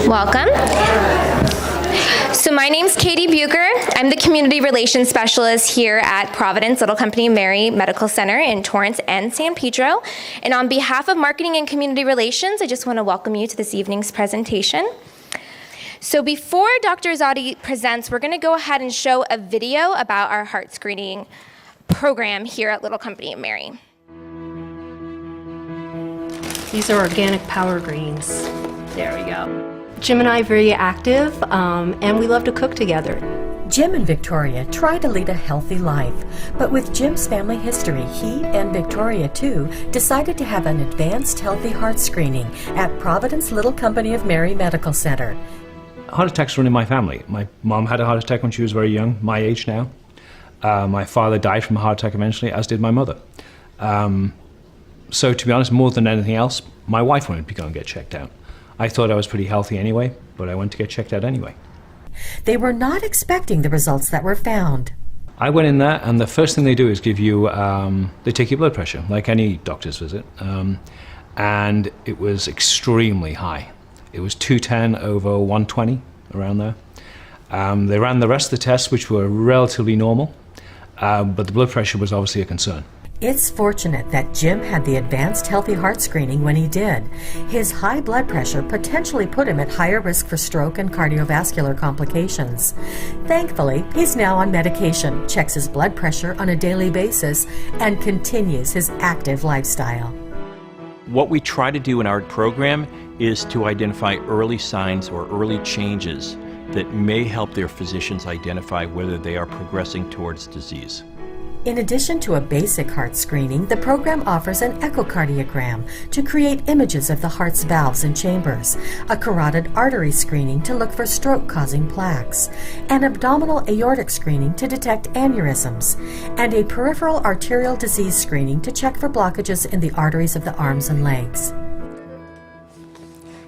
Welcome. So my name's Katie Bucher. I'm the Community Relations Specialist here at Providence Little Company of Mary Medical Center in Torrance and San Pedro. And on behalf of Marketing and Community Relations, I just want to welcome you to this evening's presentation. So before Dr. Azadi presents, we're going to go ahead and show a video about our heart screening program here at Little Company of Mary. These are organic power greens. There we go. Jim and I are very active, and we love to cook together. Jim and Victoria try to lead a healthy life, but with Jim's family history, he and Victoria, too, decided to have an advanced healthy heart screening at Providence Little Company of Mary Medical Center. Heart attacks run in my family. My mom had a heart attack when she was very young, my age now. My father died from a heart attack eventually, as did my mother. So to be honest, more than anything else, my wife wanted to go and get checked out. I thought I was pretty healthy anyway, but I went to get checked out anyway. They were not expecting the results that were found. I went in there, and the first thing they do is give you, they take your blood pressure, like any doctor's visit, and it was extremely high. It was 210 over 120, around there. They ran the rest of the tests, which were relatively normal, but the blood pressure was obviously a concern. It's fortunate that Jim had the advanced healthy heart screening when he did. His high blood pressure potentially put him at higher risk for stroke and cardiovascular complications. Thankfully, he's now on medication, checks his blood pressure on a daily basis, and continues his active lifestyle. What we try to do in our program is to identify early signs or early changes that may help their physicians identify whether they are progressing towards disease. In addition to a basic heart screening, the program offers an echocardiogram to create images of the heart's valves and chambers, a carotid artery screening to look for stroke-causing plaques, an abdominal aortic screening to detect aneurysms, and a peripheral arterial disease screening to check for blockages in the arteries of the arms and legs.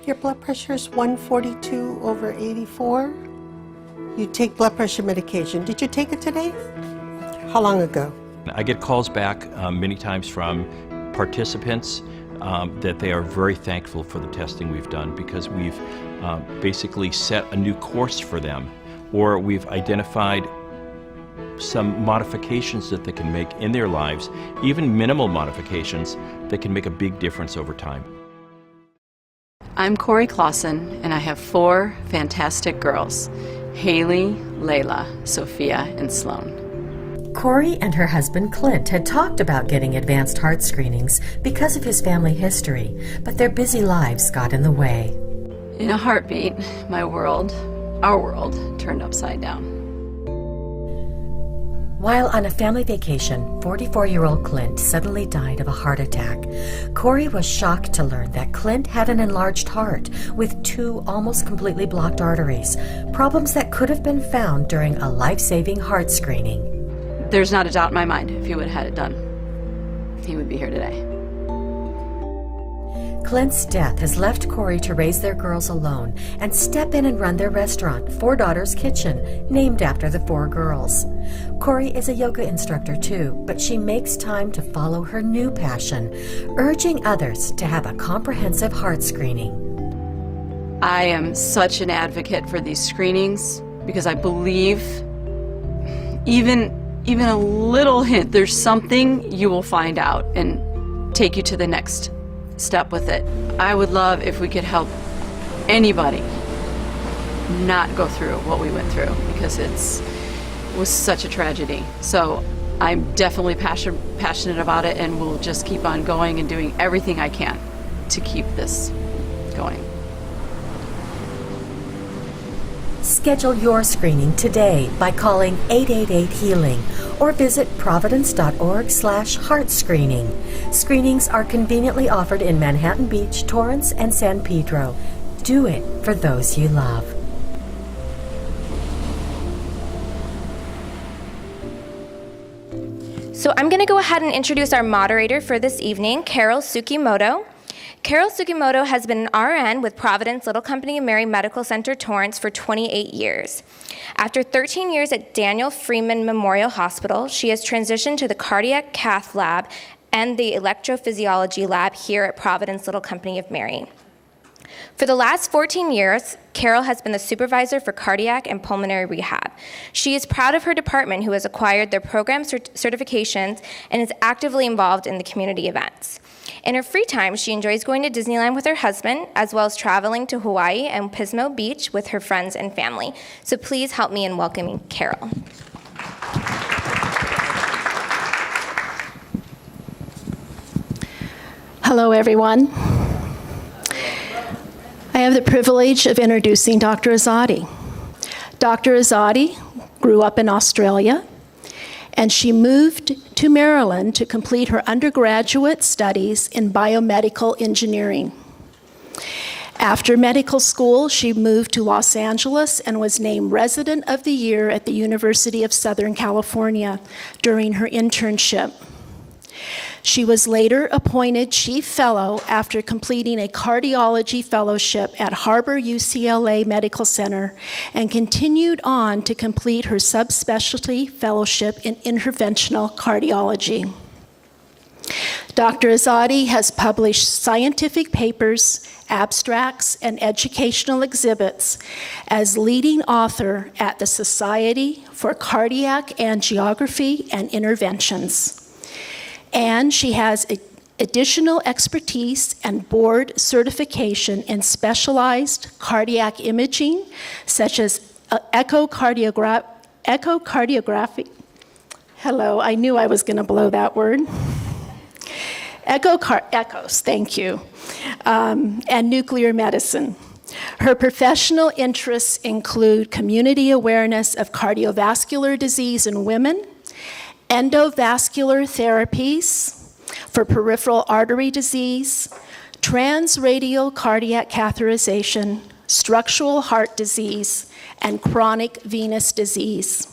Your blood pressure is 142 over 84. You take blood pressure medication. Did you take it today? How long ago? I get calls back many times from participants that they are very thankful for the testing we've done because we've basically set a new course for them, or we've identified some modifications that they can make in their lives, even minimal modifications that can make a big difference over time. I'm Corey Clausen, and I have 4 fantastic girls, Haley, Layla, Sophia, and Sloan. Corey and her husband Clint had talked about getting advanced heart screenings because of his family history, but their busy lives got in the way. In a heartbeat, our world, turned upside down. While on a family vacation, 44-year-old Clint suddenly died of a heart attack. Corey was shocked to learn that Clint had an enlarged heart with 2 almost completely blocked arteries, problems that could have been found during a life-saving heart screening. There's not a doubt in my mind if he would have had it done, he would be here today. Clint's death has left Corey to raise their girls alone and step in and run their restaurant, 4 Daughters Kitchen, named after the 4 girls. Corey is a yoga instructor too, but she makes time to follow her new passion, urging others to have a comprehensive heart screening. I am such an advocate for these screenings because I believe even a little hint, there's something you will find out and take you to the next step with it. I would love if we could help anybody not go through what we went through because it was such a tragedy. So I'm definitely passionate about it, and we'll just keep on going and doing everything I can to keep this going. Schedule your screening today by calling 888-HEALING or visit providence.org/heartscreening. Screenings are conveniently offered in Manhattan Beach, Torrance, and San Pedro. Do it for those you love. So I'm going to go ahead and introduce our moderator for this evening, Carol Tsukimoto. Carol Tsukimoto has been an RN with Providence Little Company of Mary Medical Center, Torrance for 28 years. After 13 years at Daniel Freeman Memorial Hospital, she has transitioned to the cardiac cath lab and the electrophysiology lab here at Providence Little Company of Mary. For the last 14 years, Carol has been the supervisor for cardiac and pulmonary rehab. She is proud of her department, who has acquired their program certifications and is actively involved in the community events. In her free time, she enjoys going to Disneyland with her husband, as well as traveling to Hawaii and Pismo Beach with her friends and family. So please help me in welcoming Carol. Hello, everyone. I have the privilege of introducing Dr. Azadi. Dr. Azadi grew up in Australia, and she moved to Maryland to complete her undergraduate studies in biomedical engineering. After medical school, she moved to Los Angeles and was named Resident of the Year at the University of Southern California during her internship. She was later appointed Chief Fellow after completing a cardiology fellowship at Harbor UCLA Medical Center and continued on to complete her subspecialty fellowship in interventional cardiology. Dr. Azadi has published scientific papers, abstracts, and educational exhibits as leading author at the Society for Cardiac Angiography and Interventions. And she has additional expertise and board certification in specialized cardiac imaging, such as echocardiography. Hello, I knew I was going to blow that word. Echoes, thank you, and nuclear medicine. Her professional interests include community awareness of cardiovascular disease in women, endovascular therapies for peripheral artery disease, transradial cardiac catheterization, structural heart disease, and chronic venous disease.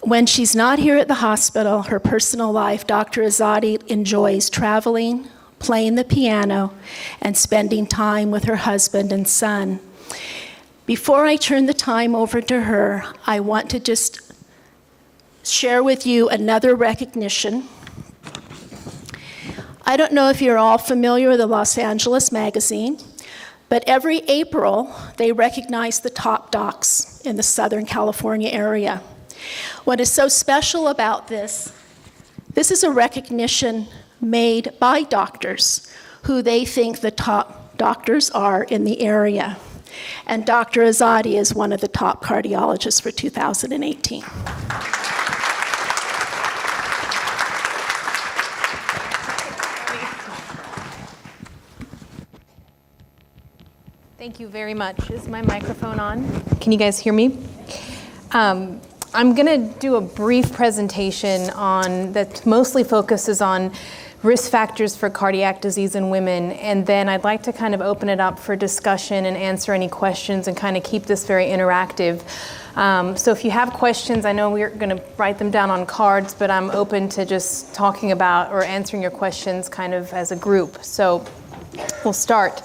When she's not here at the hospital, her personal life, Dr. Azadi enjoys traveling, playing the piano, and spending time with her husband and son. Before I turn the time over to her, I want to just share with you another recognition. I don't know if you're all familiar with the Los Angeles Magazine, but every April they recognize the top docs in the Southern California area. What is so special about this is a recognition made by doctors who they think the top doctors are in the area. And Dr. Azadi is one of the top cardiologists for 2018. Thank you very much. Is my microphone on? Can you guys hear me? I'm going to do a brief presentation that mostly focuses on risk factors for cardiac disease in women, and then I'd like to kind of open it up for discussion and answer any questions and kind of keep this very interactive. So if you have questions, I know we're going to write them down on cards, but I'm open to just talking about or answering your questions kind of as a group. So we'll start.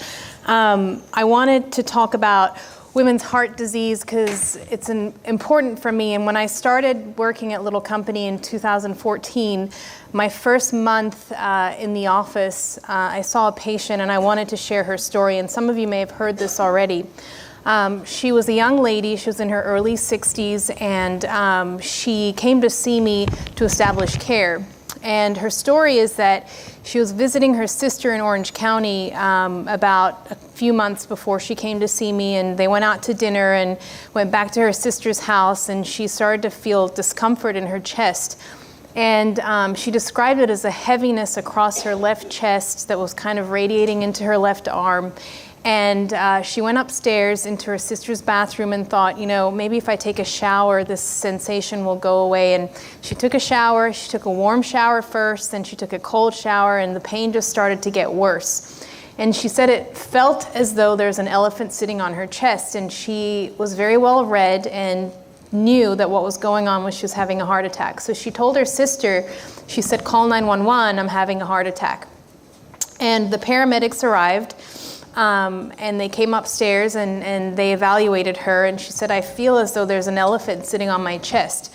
I wanted to talk about women's heart disease because it's important for me. And when I started working at Little Company in 2014, my first month in the office, I saw a patient and I wanted to share her story. And some of you may have heard this already. She was a young lady. She was in her early 60s, and she came to see me to establish care. And her story is that she was visiting her sister in Orange County about a few months before she came to see me, and they went out to dinner and went back to her sister's house, and she started to feel discomfort in her chest. And she described it as a heaviness across her left chest that was kind of radiating into her left arm. And she went upstairs into her sister's bathroom and thought, maybe if I take a shower, this sensation will go away. And she took a shower. She took a warm shower first, then she took a cold shower, and the pain just started to get worse. And she said it felt as though there's an elephant sitting on her chest, and she was very well read and knew that what was going on was she was having a heart attack. So she told her sister, she said, "Call 911, I'm having a heart attack." And the paramedics arrived. And they came upstairs and they evaluated her, and she said, "I feel as though there's an elephant sitting on my chest."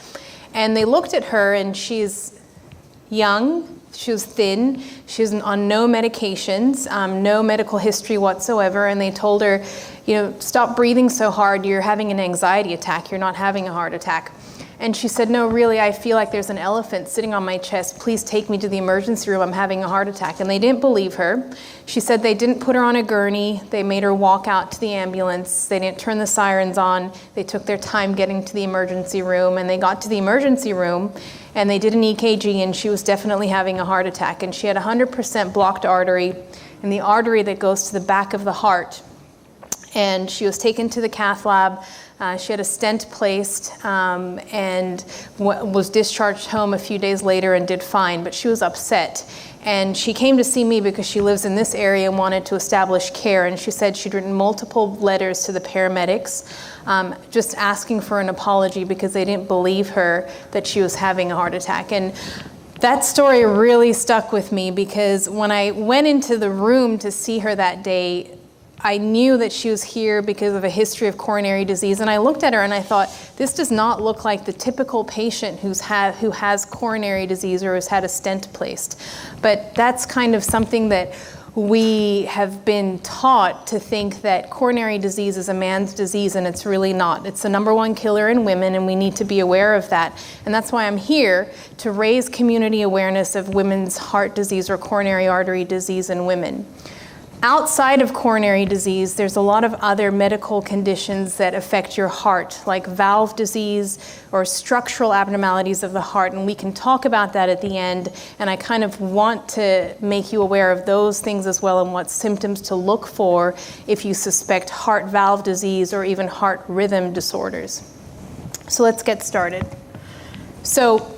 And they looked at her, and she's young, She was thin. She was on no medications, no medical history whatsoever. And they told her, stop breathing so hard. You're having an anxiety attack. You're not having a heart attack. And she said, no, really, I feel like there's an elephant sitting on my chest. Please take me to the emergency room. I'm having a heart attack. And they didn't believe her. She said they didn't put her on a gurney. They made her walk out to the ambulance. They didn't turn the sirens on. They took their time getting to the emergency room. And they got to the emergency room and they did an EKG, and she was definitely having a heart attack. And she had 100% blocked artery, and the artery that goes to the back of the heart. And she was taken to the cath lab. She had a stent placed and was discharged home a few days later and did fine, but she was upset. And she came to see me because she lives in this area and wanted to establish care. And she said she'd written multiple letters to the paramedics just asking for an apology because they didn't believe her that she was having a heart attack. And that story really stuck with me because when I went into the room to see her that day, I knew that she was here because of a history of coronary disease. And I looked at her and I thought, this does not look like the typical patient who has coronary disease or has had a stent placed. But that's kind of something that we have been taught to think that coronary disease is a man's disease, and it's really not. It's the #1 killer in women, and we need to be aware of that. And that's why I'm here to raise community awareness of women's heart disease or coronary artery disease in women. Outside of coronary disease, there's a lot of other medical conditions that affect your heart, like valve disease or structural abnormalities of the heart, and we can talk about that at the end, and I kind of want to make you aware of those things as well and what symptoms to look for if you suspect heart valve disease or even heart rhythm disorders. So let's get started. So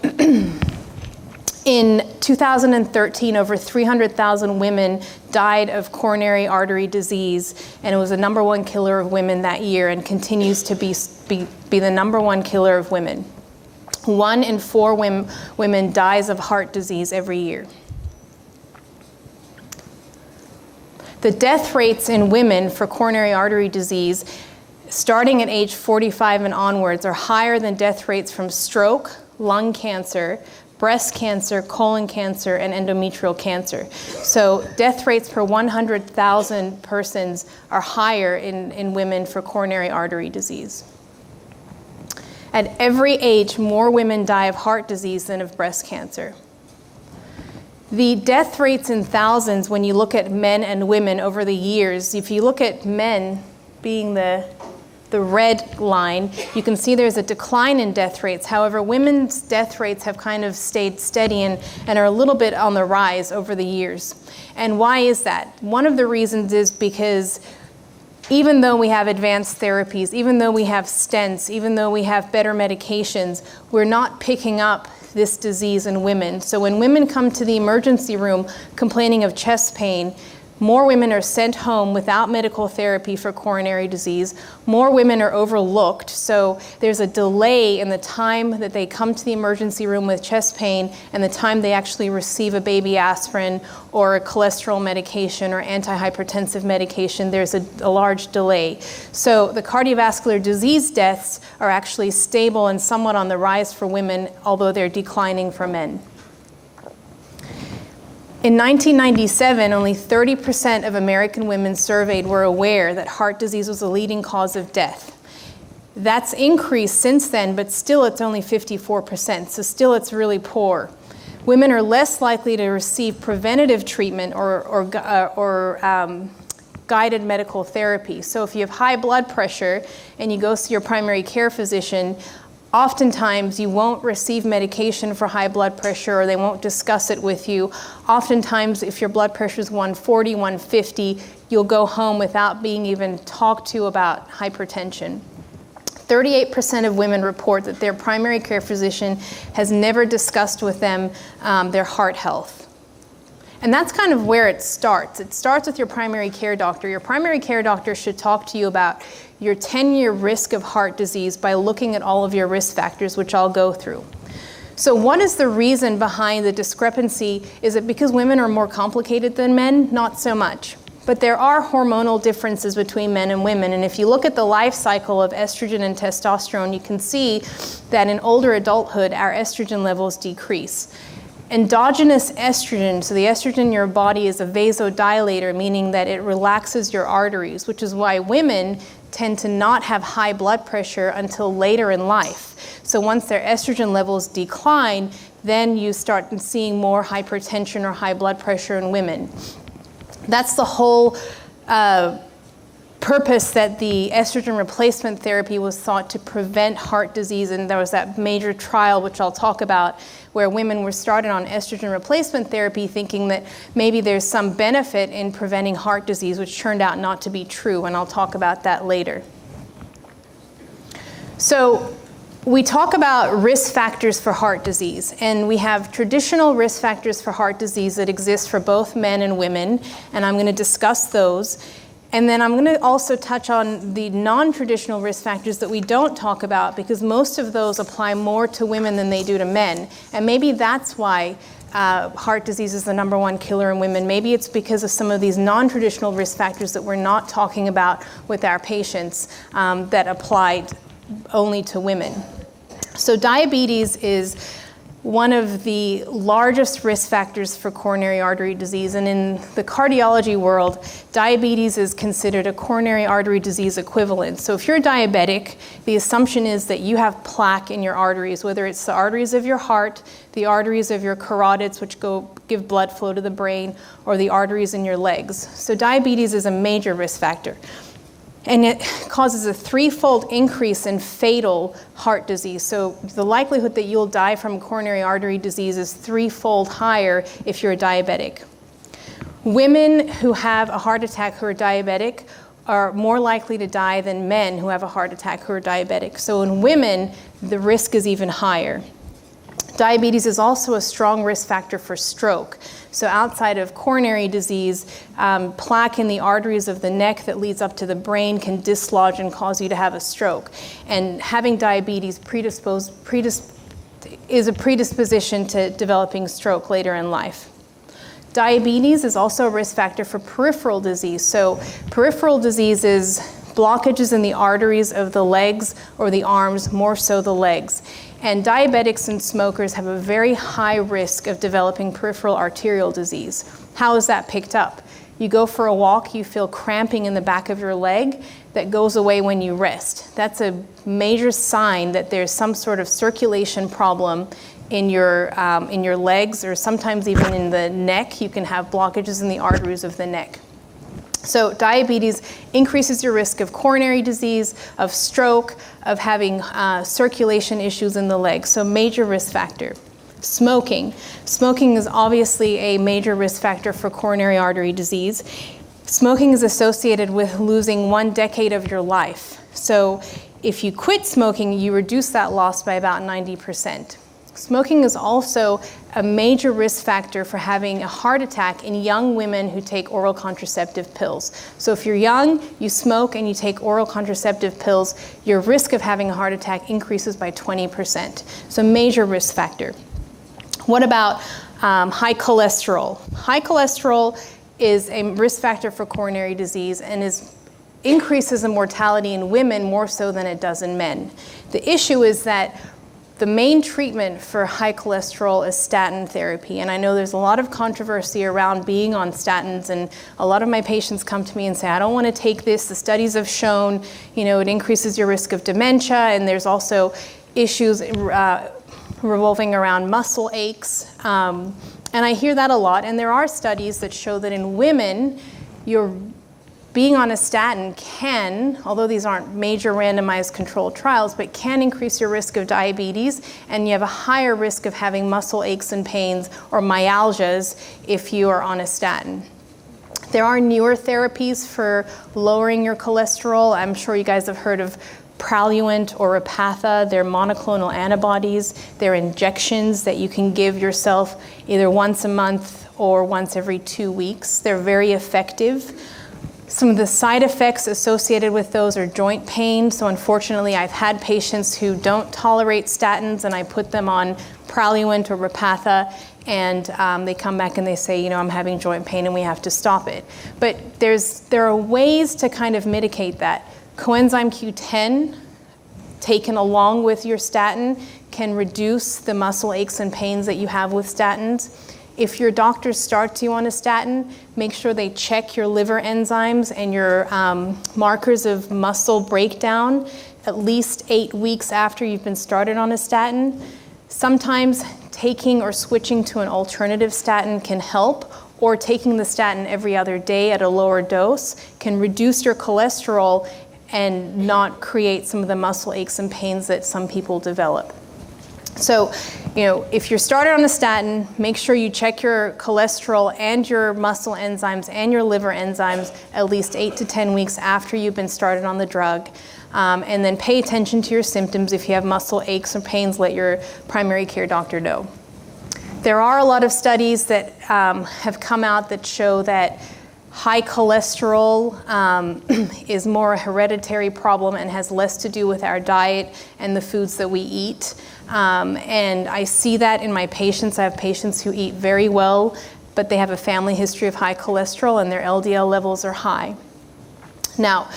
in 2013, over 300,000 women died of coronary artery disease, and it was the #1 killer of women that year and continues to be the #1 killer of women. 1 in 4 women dies of heart disease every year. The death rates in women for coronary artery disease, starting at age 45 and onwards, are higher than death rates from stroke, lung cancer, breast cancer, colon cancer, and endometrial cancer. So death rates per 100,000 persons are higher in women for coronary artery disease. At every age, more women die of heart disease than of breast cancer. The death rates in thousands, when you look at men and women over the years, if you look at men being the red line, you can see there's a decline in death rates. However, women's death rates have kind of stayed steady and are a little bit on the rise over the years. And why is that? One of the reasons is because even though we have advanced therapies, even though we have stents, even though we have better medications, we're not picking up this disease in women. So when women come to the emergency room complaining of chest pain, more women are sent home without medical therapy for coronary disease. More women are overlooked, so there's a delay in the time that they come to the emergency room with chest pain and the time they actually receive a baby aspirin or a cholesterol medication or antihypertensive medication. There's a large delay. So the cardiovascular disease deaths are actually stable and somewhat on the rise for women, although they're declining for men. In 1997, only 30% of American women surveyed were aware that heart disease was a leading cause of death. That's increased since then, but still it's only 54%, so still it's really poor. Women are less likely to receive preventative treatment or guided medical therapy. So if you have high blood pressure and you go see your primary care physician, oftentimes you won't receive medication for high blood pressure, or they won't discuss it with you. Oftentimes, if your blood pressure is 140, 150, you'll go home without being even talked to about hypertension. 38% of women report that their primary care physician has never discussed with them their heart health. And that's kind of where it starts. It starts with your primary care doctor. Your primary care doctor should talk to you about your 10-year risk of heart disease by looking at all of your risk factors, which I'll go through. So what is the reason behind the discrepancy? Is it because women are more complicated than men? Not so much. But there are hormonal differences between men and women. And if you look at the life cycle of estrogen and testosterone, you can see that in older adulthood, our estrogen levels decrease. endogenous estrogen, so the estrogen in your body is a vasodilator, meaning that it relaxes your arteries, which is why women tend to not have high blood pressure until later in life. So once their estrogen levels decline, then you start seeing more hypertension or high blood pressure in women. That's the whole purpose that the estrogen replacement therapy was thought to prevent heart disease, and there was that major trial, which I'll talk about, where women were started on estrogen replacement therapy thinking that maybe there's some benefit in preventing heart disease, which turned out not to be true, and I'll talk about that later. So we talk about risk factors for heart disease, and we have traditional risk factors for heart disease that exist for both men and women, and I'm going to discuss those. And then I'm going to also touch on the non-traditional risk factors that we don't talk about, because most of those apply more to women than they do to men. And maybe that's why heart disease is the #1 killer in women. Maybe it's because of some of these non-traditional risk factors that we're not talking about with our patients that applied only to women. So diabetes is one of the largest risk factors for coronary artery disease, and in the cardiology world, diabetes is considered a coronary artery disease equivalent. So if you're diabetic, the assumption is that you have plaque in your arteries, whether it's the arteries of your heart, the arteries of your carotids, which give blood flow to the brain, or the arteries in your legs. So diabetes is a major risk factor. And it causes a 3-fold increase in fatal heart disease. So the likelihood that you'll die from coronary artery disease is 3-fold higher if you're a diabetic. Women who have a heart attack who are diabetic are more likely to die than men who have a heart attack who are diabetic. So in women, the risk is even higher. Diabetes is also a strong risk factor for stroke. So outside of coronary disease, plaque in the arteries of the neck that leads up to the brain can dislodge and cause you to have a stroke. And having diabetes is a predisposition to developing stroke later in life. Diabetes is also a risk factor for peripheral disease. So peripheral disease is blockages in the arteries of the legs or the arms, more so the legs. And diabetics and smokers have a very high risk of developing peripheral arterial disease. How is that picked up? You go for a walk, you feel cramping in the back of your leg that goes away when you rest. That's a major sign that there's some sort of circulation problem in your legs, or sometimes even in the neck. You can have blockages in the arteries of the neck. So diabetes increases your risk of coronary disease, of stroke, of having circulation issues in the legs. So major risk factor. Smoking. Smoking is obviously a major risk factor for coronary artery disease. Smoking is associated with losing 1 decade of your life. So if you quit smoking, you reduce that loss by about 90%. Smoking is also a major risk factor for having a heart attack in young women who take oral contraceptive pills. So if you're young, you smoke, and you take oral contraceptive pills, your risk of having a heart attack increases by 20%. So major risk factor. What about high cholesterol? High cholesterol is a risk factor for coronary disease and increases the mortality in women more so than it does in men. The issue is that the main treatment for high cholesterol is statin therapy, and I know there's a lot of controversy around being on statins, and a lot of my patients come to me and say, I don't want to take this. The studies have shown, it increases your risk of dementia, and there's also issues revolving around muscle aches, and I hear that a lot, and there are studies that show that in women, being on a statin can, although these aren't major randomized controlled trials, but can increase your risk of diabetes, and you have a higher risk of having muscle aches and pains or myalgias if you are on a statin. There are newer therapies for lowering your cholesterol. I'm sure you guys have heard of Praluent or Repatha. They're monoclonal antibodies. They're injections that you can give yourself either once a month or once every 2 weeks. They're very effective. Some of the side effects associated with those are joint pain. So unfortunately, I've had patients who don't tolerate statins, and I put them on Praluent or Repatha, and they come back and they say, I'm having joint pain and we have to stop it. But there are ways to kind of mitigate that. Coenzyme Q10, taken along with your statin, can reduce the muscle aches and pains that you have with statins. If your doctor starts you on a statin, make sure they check your liver enzymes and your markers of muscle breakdown at least 8 weeks after you've been started on a statin. Sometimes taking or switching to an alternative statin can help, or taking the statin every other day at a lower dose can reduce your cholesterol and not create some of the muscle aches and pains that some people develop. So, if you're started on a statin, make sure you check your cholesterol and your muscle enzymes and your liver enzymes at least 8 to 10 weeks after you've been started on the drug. And then pay attention to your symptoms. If you have muscle aches or pains, let your primary care doctor know. There are a lot of studies that have come out that show that high cholesterol is more a hereditary problem and has less to do with our diet and the foods that we eat. And I see that in my patients. I have patients who eat very well, but they have a family history of high cholesterol and their LDL levels are high. Now,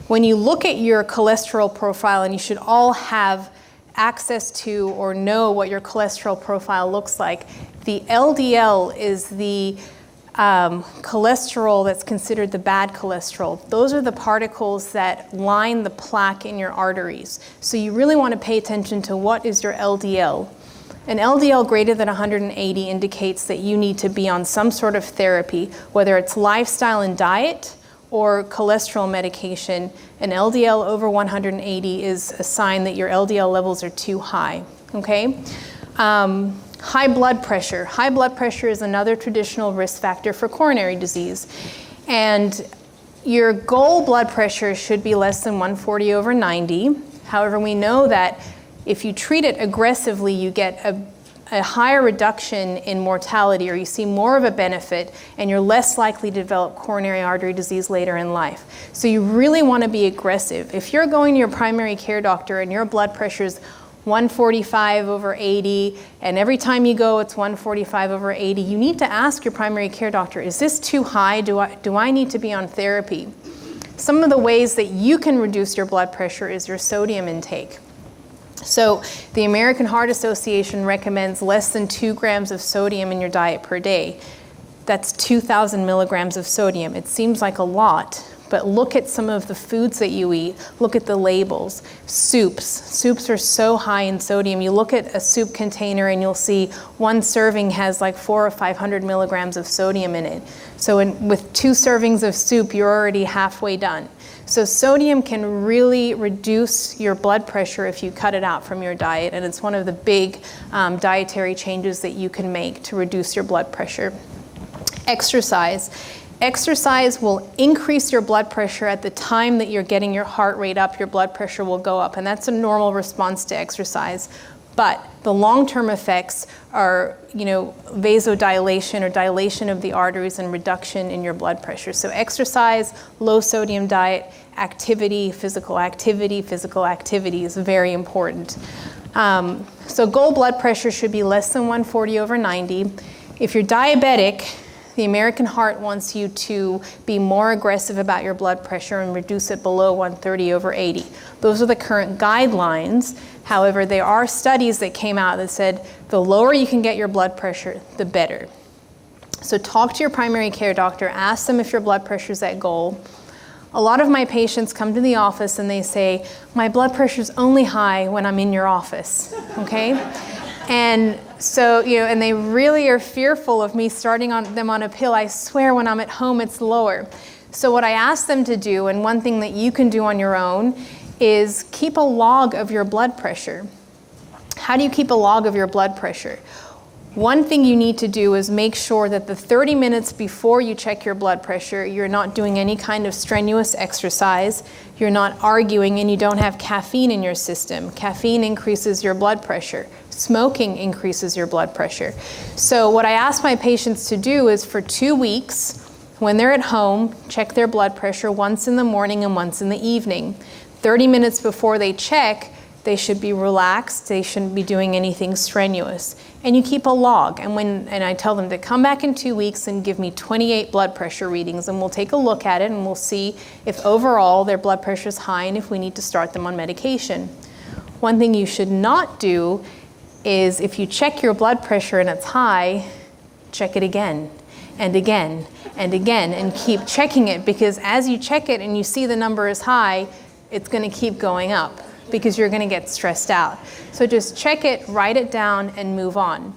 when you look at your cholesterol profile, and you should all have access to or know what your cholesterol profile looks like, the LDL is the cholesterol that's considered the bad cholesterol. Those are the particles that line the plaque in your arteries. So you really want to pay attention to what is your LDL. An LDL greater than 180 indicates that you need to be on some sort of therapy, whether it's lifestyle and diet or cholesterol medication. An LDL over 180 is a sign that your LDL levels are too high, okay? High blood pressure. High blood pressure is another traditional risk factor for coronary disease. And your goal blood pressure should be less than 140 over 90. However, we know that if you treat it aggressively, you get a higher reduction in mortality, or you see more of a benefit, and you're less likely to develop coronary artery disease later in life. So you really want to be aggressive. If you're going to your primary care doctor and your blood pressure is 145 over 80, and every time you go it's 145 over 80, you need to ask your primary care doctor, is this too high? Do I need to be on therapy? Some of the ways that you can reduce your blood pressure is your sodium intake. So the American Heart Association recommends less than 2 grams of sodium in your diet per day. That's 2,000 milligrams of sodium. It seems like a lot, but look at some of the foods that you eat. Look at the labels. Soups are so high in sodium. You look at a soup container and you'll see one serving has like 400 or 500 milligrams of sodium in it. So with 2 servings of soup, you're already halfway done. So sodium can really reduce your blood pressure if you cut it out from your diet, and it's one of the big dietary changes that you can make to reduce your blood pressure. Exercise. Exercise will increase your blood pressure at the time that you're getting your heart rate up, your blood pressure will go up, and that's a normal response to exercise. But the long-term effects are, vasodilation or dilation of the arteries and reduction in your blood pressure. So exercise, low sodium diet, activity, physical activity is very important. So goal blood pressure should be less than 140 over 90. If you're diabetic, the American Heart wants you to be more aggressive about your blood pressure and reduce it below 130 over 80. Those are the current guidelines. However, there are studies that came out that said the lower you can get your blood pressure, the better. So talk to your primary care doctor, ask them if your blood pressure is at goal. A lot of my patients come to the office and they say, my blood pressure is only high when I'm in your office, okay? And so, and they really are fearful of me starting them on a pill. I swear when I'm at home, it's lower. So what I ask them to do, and one thing that you can do on your own, is keep a log of your blood pressure. How do you keep a log of your blood pressure? One thing you need to do is make sure that the 30 minutes before you check your blood pressure, you're not doing any kind of strenuous exercise, you're not arguing, and you don't have caffeine in your system. Caffeine increases your blood pressure. Smoking increases your blood pressure. So what I ask my patients to do is for 2 weeks, when they're at home, check their blood pressure once in the morning and once in the evening. 30 minutes before they check, they should be relaxed, they shouldn't be doing anything strenuous. And you keep a log, and I tell them to come back in 2 weeks and give me 28 blood pressure readings, and we'll take a look at it and we'll see if overall their blood pressure is high and if we need to start them on medication. One thing you should not do is if you check your blood pressure and it's high, check it again and again and again and keep checking it, because as you check it and you see the number is high, it's going to keep going up because you're going to get stressed out. So just check it, write it down, and move on.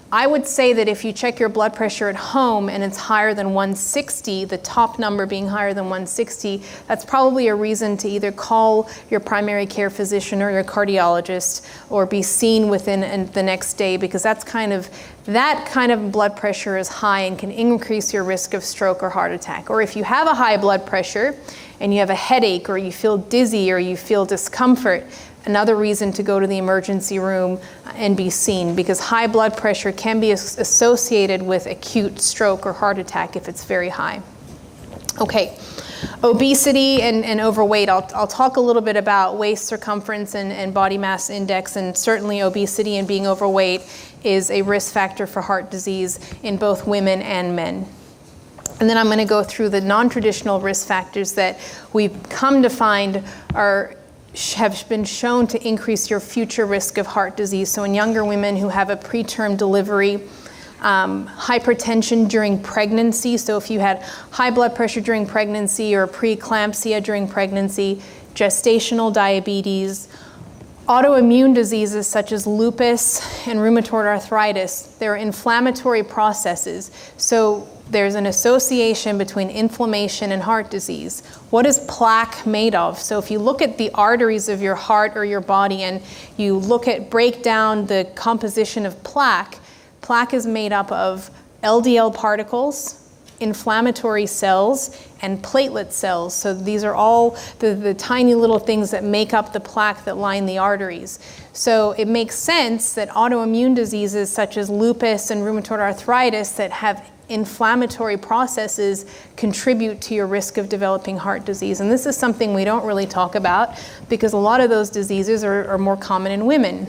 I would say that if you check your blood pressure at home and it's higher than 160, the top number being higher than 160, that's probably a reason to either call your primary care physician or your cardiologist or be seen within the next day, because that kind of blood pressure is high and can increase your risk of stroke or heart attack. Or if you have a high blood pressure and you have a headache or you feel dizzy or you feel discomfort, another reason to go to the emergency room and be seen, because high blood pressure can be associated with acute stroke or heart attack if it's very high. Okay, obesity and overweight. I'll talk a little bit about waist circumference and body mass index, and certainly obesity and being overweight is a risk factor for heart disease in both women and men. And then I'm going to go through the non-traditional risk factors that we've come to find have been shown to increase your future risk of heart disease. So in younger women who have a preterm delivery, hypertension during pregnancy. So if you had high blood pressure during pregnancy or preeclampsia during pregnancy, gestational diabetes, autoimmune diseases such as lupus and rheumatoid arthritis. They're inflammatory processes. So there's an association between inflammation and heart disease. What is plaque made of? So if you look at the arteries of your heart or your body and you break down the composition of plaque, plaque is made up of LDL particles, inflammatory cells, and platelet cells. So these are all the tiny little things that make up the plaque that line the arteries. So it makes sense that autoimmune diseases such as lupus and rheumatoid arthritis that have inflammatory processes contribute to your risk of developing heart disease. And this is something we don't really talk about because a lot of those diseases are more common in women.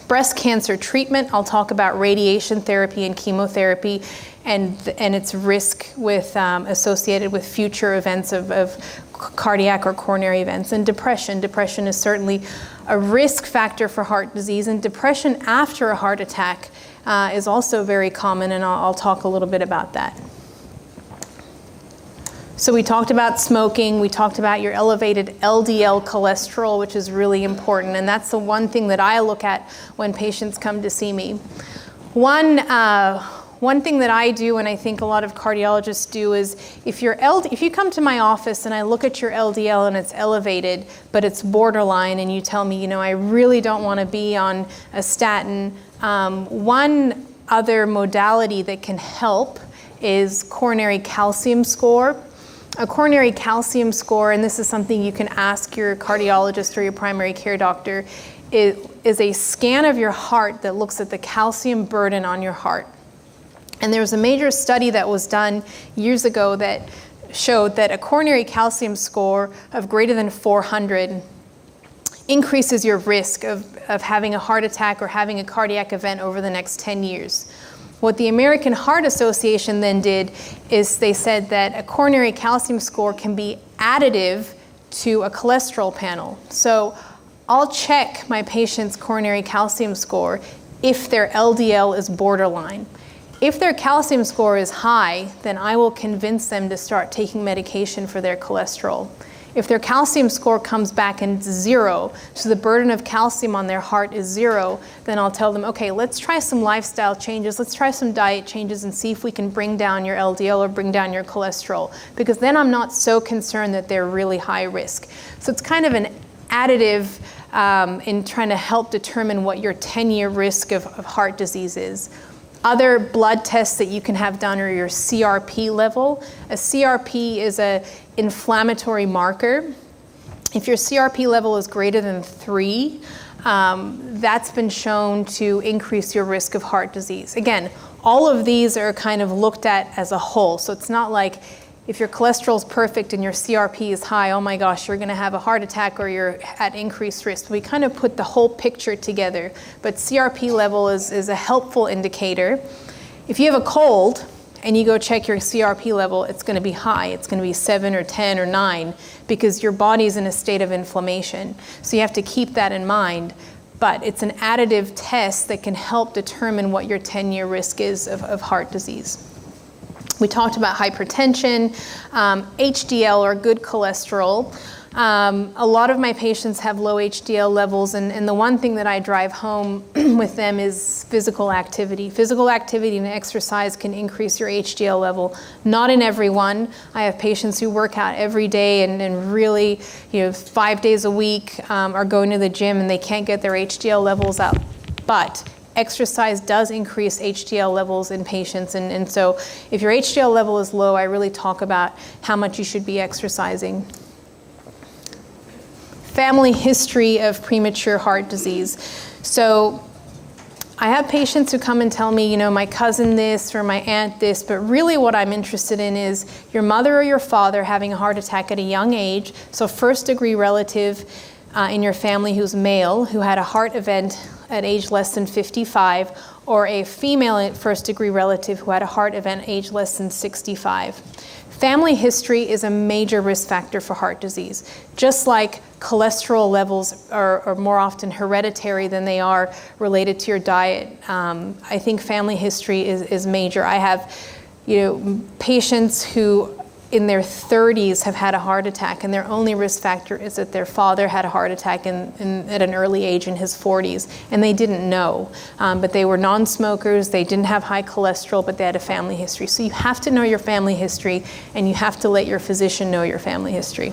Breast cancer treatment, I'll talk about radiation therapy and chemotherapy and its risk associated with future events of cardiac or coronary events. And depression. Depression is certainly a risk factor for heart disease, and depression after a heart attack is also very common, and I'll talk a little bit about that. So we talked about smoking, we talked about your elevated LDL cholesterol, which is really important, and that's the one thing that I look at when patients come to see me. One thing that I do, and I think a lot of cardiologists do, is if you come to my office and I look at your LDL and it's elevated, but it's borderline, and you tell me, I really don't want to be on a statin, one other modality that can help is coronary calcium score. A coronary calcium score, and this is something you can ask your cardiologist or your primary care doctor, is a scan of your heart that looks at the calcium burden on your heart. And there was a major study that was done years ago that showed that a coronary calcium score of greater than 400 increases your risk of having a heart attack or having a cardiac event over the next 10 years. What the American Heart Association then did is they said that a coronary calcium score can be additive to a cholesterol panel. So I'll check my patient's coronary calcium score if their LDL is borderline. If their calcium score is high, then I will convince them to start taking medication for their cholesterol. If their calcium score comes back and zero, so the burden of calcium on their heart is zero, then I'll tell them, okay, let's try some lifestyle changes, let's try some diet changes and see if we can bring down your LDL or bring down your cholesterol, because then I'm not so concerned that they're really high risk. So it's kind of an additive in trying to help determine what your 10-year risk of heart disease is. Other blood tests that you can have done are your CRP level. A CRP is an inflammatory marker. If your CRP level is greater than 3, that's been shown to increase your risk of heart disease. Again, all of these are kind of looked at as a whole. So it's not like if your cholesterol is perfect and your CRP is high, oh my gosh, you're going to have a heart attack or you're at increased risk. We kind of put the whole picture together, but CRP level is a helpful indicator. If you have a cold and you go check your CRP level, it's going to be high. It's going to be 7 or 10 or 9 because your body's in a state of inflammation. So you have to keep that in mind. but it's an additive test that can help determine what your 10-year risk is of heart disease. We talked about hypertension, HDL, or good cholesterol. A lot of my patients have low HDL levels, and the one thing that I drive home with them is physical activity. Physical activity and exercise can increase your HDL level. Not in everyone. I have patients who work out every day and really, 5 days a week are going to the gym and they can't get their HDL levels up. But exercise does increase HDL levels in patients, and so if your HDL level is low, I really talk about how much you should be exercising. Family history of premature heart disease. So I have patients who come and tell me, my cousin this or my aunt this, but really what I'm interested in is your mother or your father having a heart attack at a young age, so first-degree relative in your family who's male, who had a heart event at age less than 55, or a female first-degree relative who had a heart event at age less than 65. Family history is a major risk factor for heart disease. Just like cholesterol levels are more often hereditary than they are related to your diet, I think family history is major. I have patients who in their 30s have had a heart attack, and their only risk factor is that their father had a heart attack at an early age in his 40s, and they didn't know. But they were non-smokers, they didn't have high cholesterol, but they had a family history. So you have to know your family history, and you have to let your physician know your family history.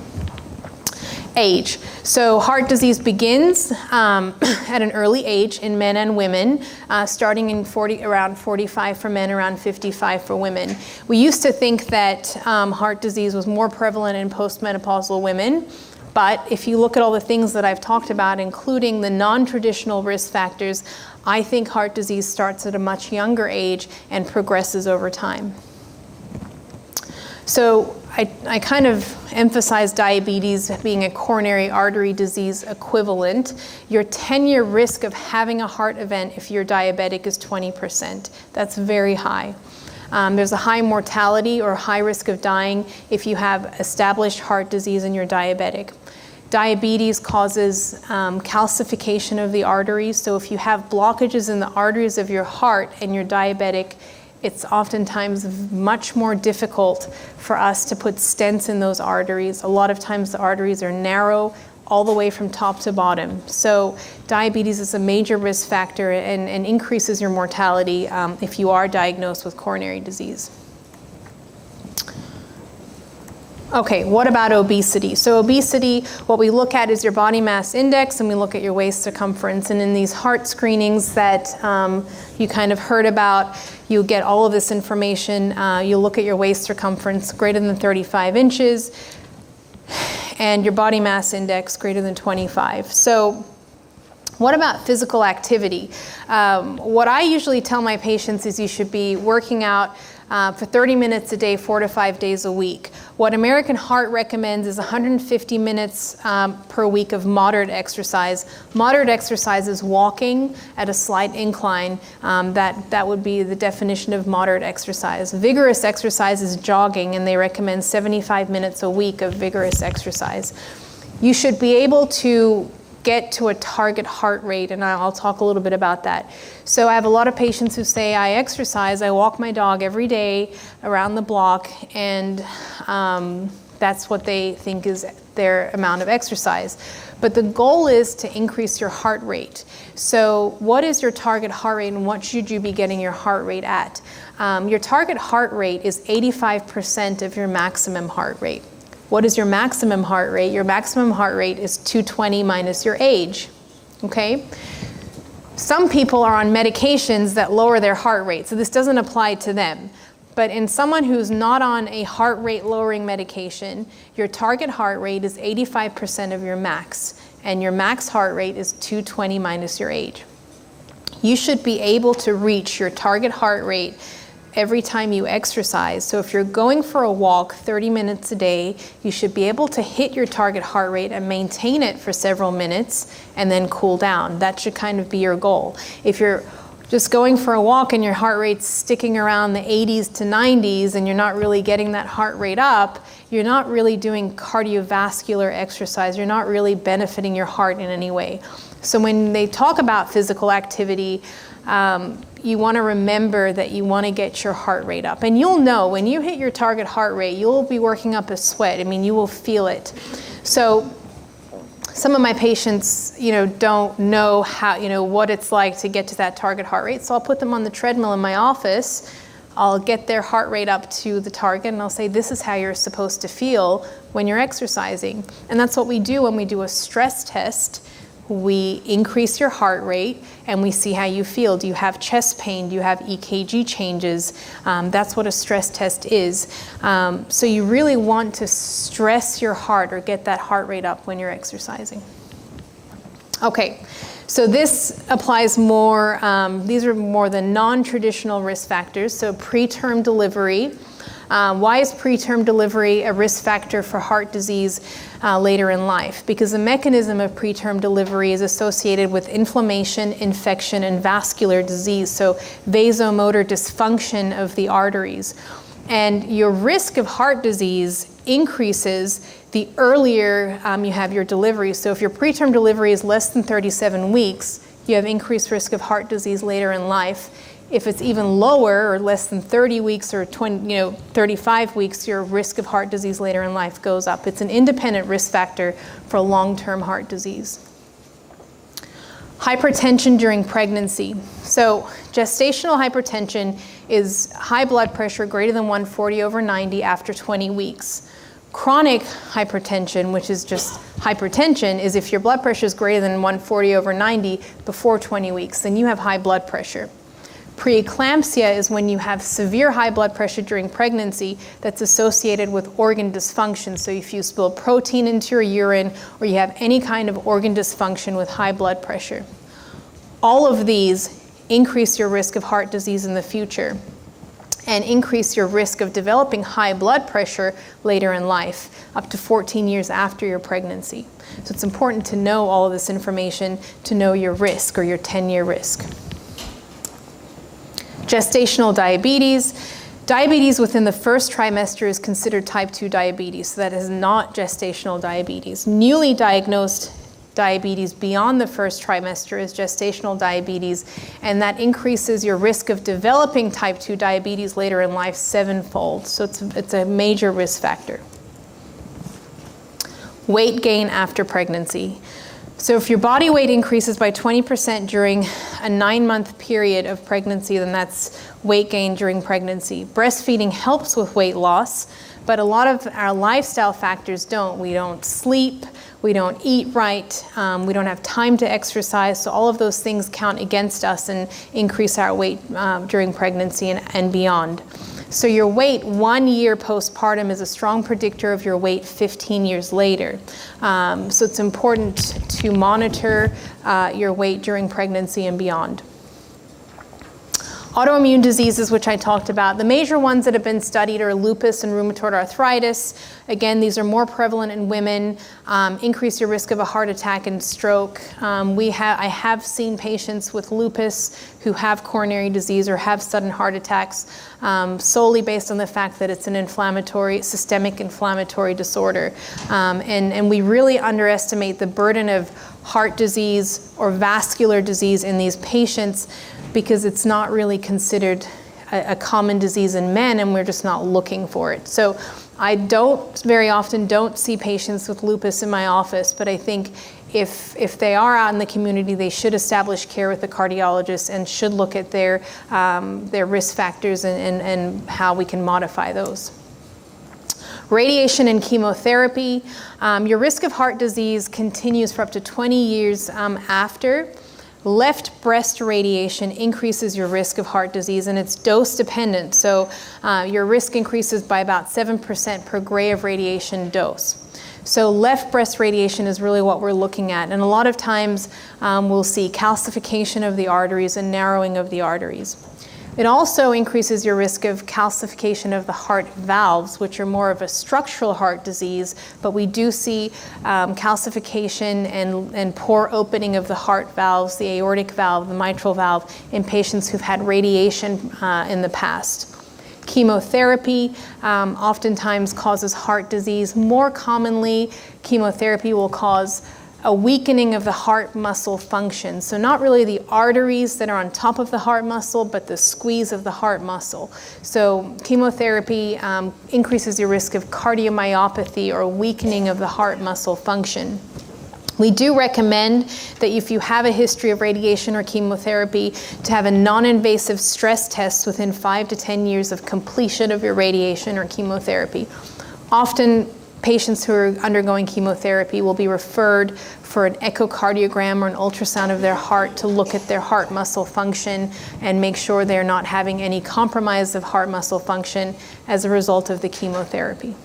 Age. So heart disease begins at an early age in men and women, starting in around 45 for men, around 55 for women. We used to think that heart disease was more prevalent in postmenopausal women, but if you look at all the things that I've talked about, including the non-traditional risk factors, I think heart disease starts at a much younger age and progresses over time. So I kind of emphasize diabetes being a coronary artery disease equivalent. Your 10-year risk of having a heart event if you're diabetic is 20%. That's very high. There's a high mortality or high risk of dying if you have established heart disease and you're diabetic. Diabetes causes calcification of the arteries. So if you have blockages in the arteries of your heart and you're diabetic, it's oftentimes much more difficult for us to put stents in those arteries. A lot of times the arteries are narrow all the way from top to bottom. So diabetes is a major risk factor and increases your mortality if you are diagnosed with coronary disease. Okay, what about obesity? So obesity, what we look at is your body mass index, and we look at your waist circumference. And in these heart screenings that you kind of heard about, you get all of this information. You look at your waist circumference greater than 35 inches, and your body mass index greater than 25. So what about physical activity? What I usually tell my patients is you should be working out for 30 minutes a day, 4 to 5 days a week. What American Heart recommends is 150 minutes per week of moderate exercise. Moderate exercise is walking at a slight incline. That would be the definition of moderate exercise. Vigorous exercise is jogging, and they recommend 75 minutes a week of vigorous exercise. You should be able to get to a target heart rate, and I'll talk a little bit about that. So I have a lot of patients who say, I exercise, I walk my dog every day around the block, and that's what they think is their amount of exercise. But the goal is to increase your heart rate. So what is your target heart rate, and what should you be getting your heart rate at? Your target heart rate is 85% of your maximum heart rate. What is your maximum heart rate? Your maximum heart rate is 220 minus your age, okay? Some people are on medications that lower their heart rate, so this doesn't apply to them. But in someone who's not on a heart rate lowering medication, your target heart rate is 85% of your max, and your max heart rate is 220 minus your age. You should be able to reach your target heart rate every time you exercise. So if you're going for a walk 30 minutes a day, you should be able to hit your target heart rate and maintain it for several minutes and then cool down. That should kind of be your goal. If you're just going for a walk and your heart rate's sticking around the 80s to 90s and you're not really getting that heart rate up, you're not really doing cardiovascular exercise. You're not really benefiting your heart in any way. So when they talk about physical activity, you want to remember that you want to get your heart rate up. And you'll know when you hit your target heart rate, you'll be working up a sweat. I mean, you will feel it. So some of my patients, don't know how, what it's like to get to that target heart rate. So I'll put them on the treadmill in my office. I'll get their heart rate up to the target, and I'll say, this is how you're supposed to feel when you're exercising. And that's what we do when we do a stress test. We increase your heart rate and we see how you feel. Do you have chest pain? Do you have EKG changes? That's what a stress test is. So you really want to stress your heart or get that heart rate up when you're exercising. Okay, so this applies more, these are more the non-traditional risk factors. So preterm delivery. Why is preterm delivery a risk factor for heart disease later in life? Because the mechanism of preterm delivery is associated with inflammation, infection, and vascular disease, so vasomotor dysfunction of the arteries. And your risk of heart disease increases the earlier you have your delivery. So if your preterm delivery is less than 37 weeks, you have increased risk of heart disease later in life. If it's even lower or less than 30 weeks or 35 weeks, your risk of heart disease later in life goes up. It's an independent risk factor for long-term heart disease. Hypertension during pregnancy. So gestational hypertension is high blood pressure greater than 140/90 after 20 weeks. Chronic hypertension, which is just hypertension, is if your blood pressure is greater than 140/90 before 20 weeks, then you have high blood pressure. Preeclampsia is when you have severe high blood pressure during pregnancy that's associated with organ dysfunction. So if you spill protein into your urine or you have any kind of organ dysfunction with high blood pressure. All of these increase your risk of heart disease in the future and increase your risk of developing high blood pressure later in life, up to 14 years after your pregnancy. So it's important to know all of this information to know your risk or your 10-year risk. Gestational diabetes. Diabetes within the first trimester is considered type 2 diabetes, so that is not gestational diabetes. Newly diagnosed diabetes beyond the first trimester is gestational diabetes, and that increases your risk of developing type 2 diabetes later in life 7-fold. So it's a major risk factor. Weight gain after pregnancy. So if your body weight increases by 20% during a 9-month period of pregnancy, then that's weight gain during pregnancy. Breastfeeding helps with weight loss, but a lot of our lifestyle factors don't. We don't sleep, we don't eat right, we don't have time to exercise, so all of those things count against us and increase our weight during pregnancy and beyond. So your weight 1 year postpartum is a strong predictor of your weight 15 years later. So it's important to monitor your weight during pregnancy and beyond. Autoimmune diseases, which I talked about. The major ones that have been studied are lupus and rheumatoid arthritis. Again, these are more prevalent in women, increase your risk of a heart attack and stroke. I have seen patients with lupus who have coronary disease or have sudden heart attacks solely based on the fact that it's an systemic inflammatory disorder. And we really underestimate the burden of heart disease or vascular disease in these patients because it's not really considered a common disease in men, and we're just not looking for it. So I very often don't see patients with lupus in my office, but I think if they are out in the community, they should establish care with a cardiologist and should look at their risk factors and how we can modify those. Radiation and chemotherapy. Your risk of heart disease continues for up to 20 years after. Left breast radiation increases your risk of heart disease, and it's dose dependent. So your risk increases by about 7% per gray of radiation dose. So left breast radiation is really what we're looking at. And a lot of times we'll see calcification of the arteries and narrowing of the arteries. It also increases your risk of calcification of the heart valves, which are more of a structural heart disease, but we do see calcification and poor opening of the heart valves, the aortic valve, the mitral valve, in patients who've had radiation in the past. Chemotherapy oftentimes causes heart disease. More commonly, chemotherapy will cause a weakening of the heart muscle function. So not really the arteries that are on top of the heart muscle, but the squeeze of the heart muscle. So chemotherapy increases your risk of cardiomyopathy or weakening of the heart muscle function. We do recommend that if you have a history of radiation or chemotherapy, to have a non-invasive stress test within 5 to 10 years of completion of your radiation or chemotherapy. Often, patients who are undergoing chemotherapy will be referred for an echocardiogram or an ultrasound of their heart to look at their heart muscle function and make sure they're not having any compromise of heart muscle function as a result of the chemotherapy.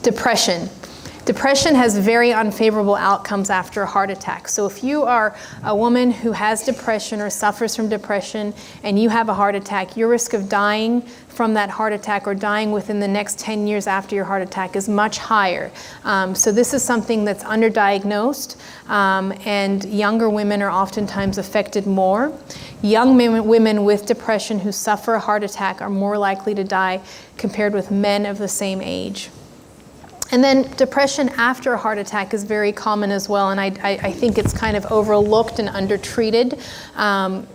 Depression. Depression has very unfavorable outcomes after a heart attack. So if you are a woman who has depression or suffers from depression and you have a heart attack, your risk of dying from that heart attack or dying within the next 10 years after your heart attack is much higher. So this is something that's underdiagnosed, and younger women are oftentimes affected more. Young women with depression who suffer a heart attack are more likely to die compared with men of the same age. And then depression after a heart attack is very common as well, and I think it's kind of overlooked and undertreated.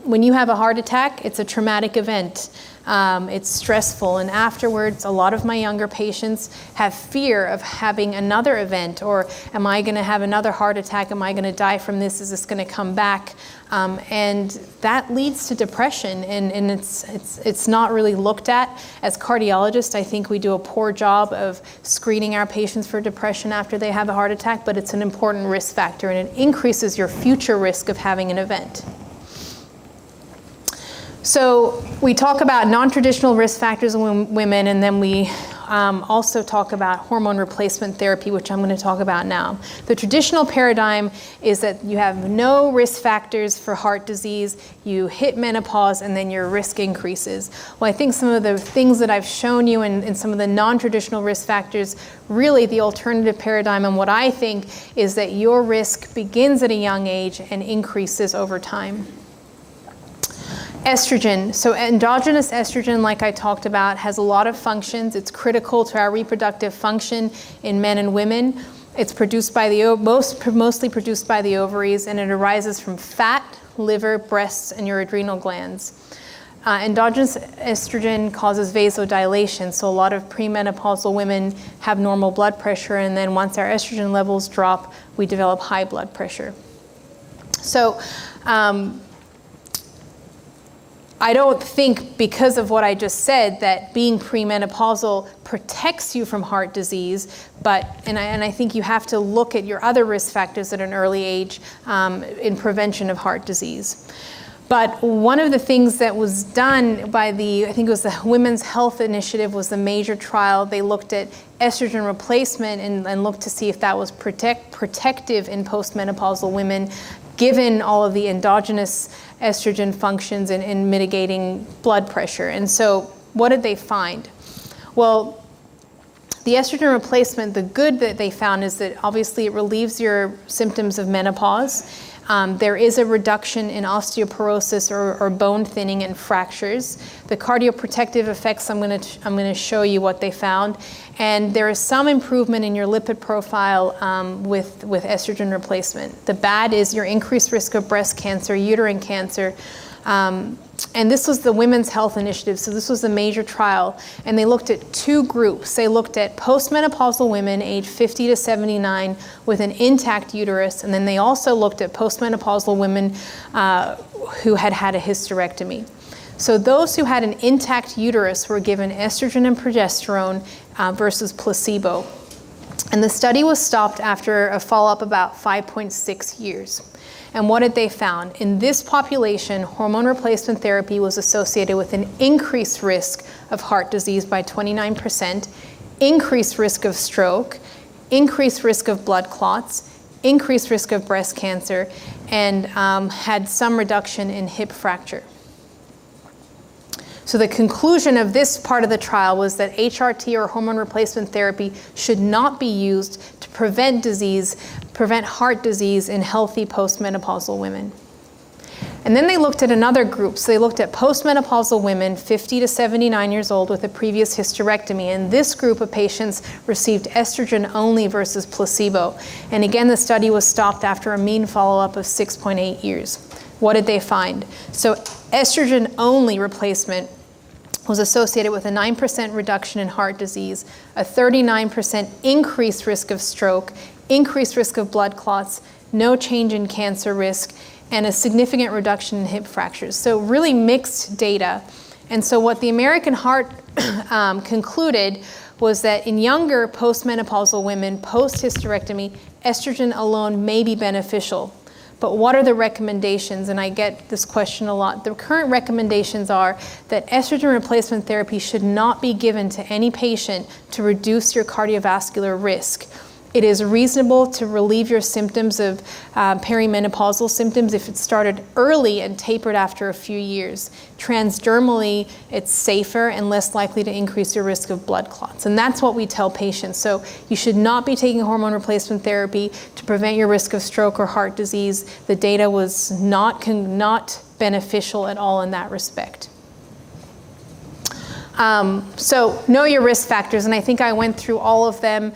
When you have a heart attack, it's a traumatic event. It's stressful, and afterwards, a lot of my younger patients have fear of having another event, or am I going to have another heart attack? Am I going to die from this? Is this going to come back? And that leads to depression, and it's not really looked at. As cardiologists, I think we do a poor job of screening our patients for depression after they have a heart attack, but it's an important risk factor, and it increases your future risk of having an event. So we talk about non-traditional risk factors in women, and then we also talk about hormone replacement therapy, which I'm going to talk about now. The traditional paradigm is that you have no risk factors for heart disease, you hit menopause, and then your risk increases. Well, I think some of the things that I've shown you in some of the non-traditional risk factors, really the alternative paradigm, and what I think is that your risk begins at a young age and increases over time. Estrogen. So endogenous estrogen, like I talked about, has a lot of functions. It's critical to our reproductive function in men and women. It's produced by the mostly produced by the ovaries, and it arises from fat, liver, breasts, and your adrenal glands. Endogenous estrogen causes vasodilation, so a lot of premenopausal women have normal blood pressure, and then once our estrogen levels drop, we develop high blood pressure. So I don't think, because of what I just said, that being premenopausal protects you from heart disease, and I think you have to look at your other risk factors at an early age in prevention of heart disease. But one of the things that was done by I think it was the Women's Health Initiative, was the major trial. They looked at estrogen replacement and looked to see if that was protective in postmenopausal women, given all of the endogenous estrogen functions in mitigating blood pressure. And so what did they find? Well, the estrogen replacement, the good that they found is that obviously it relieves your symptoms of menopause. There is a reduction in osteoporosis or bone thinning and fractures. The cardioprotective effects, I'm going to show you what they found. And there is some improvement in your lipid profile with estrogen replacement. The bad is your increased risk of breast cancer, uterine cancer. And this was the Women's Health Initiative, so this was a major trial. And they looked at two groups. They looked at postmenopausal women aged 50 to 79 with an intact uterus, and then they also looked at postmenopausal women who had had a hysterectomy. So those who had an intact uterus were given estrogen and progesterone versus placebo. And the study was stopped after a follow-up about 5.6 years. And what did they found? In this population, hormone replacement therapy was associated with an increased risk of heart disease by 29%, increased risk of stroke, increased risk of blood clots, increased risk of breast cancer, and had some reduction in hip fracture. So the conclusion of this part of the trial was that HRT, or hormone replacement therapy, should not be used to prevent heart disease in healthy postmenopausal women. And then they looked at another group. So they looked at postmenopausal women, 50 to 79 years old, with a previous hysterectomy. And this group of patients received estrogen only versus placebo. And again, the study was stopped after a mean follow-up of 6.8 years. What did they find? So estrogen only replacement was associated with a 9% reduction in heart disease, a 39% increased risk of stroke, increased risk of blood clots, no change in cancer risk, and a significant reduction in hip fractures. So really mixed data. And so what the American Heart concluded was that in younger postmenopausal women, post-hysterectomy, estrogen alone may be beneficial. But what are the recommendations? And I get this question a lot. The current recommendations are that estrogen replacement therapy should not be given to any patient to reduce your cardiovascular risk. It is reasonable to relieve your symptoms of perimenopausal symptoms if it started early and tapered after a few years. Transdermally, it's safer and less likely to increase your risk of blood clots. And that's what we tell patients. So you should not be taking hormone replacement therapy to prevent your risk of stroke or heart disease. The data was not beneficial at all in that respect. So know your risk factors, and I think I went through all of them.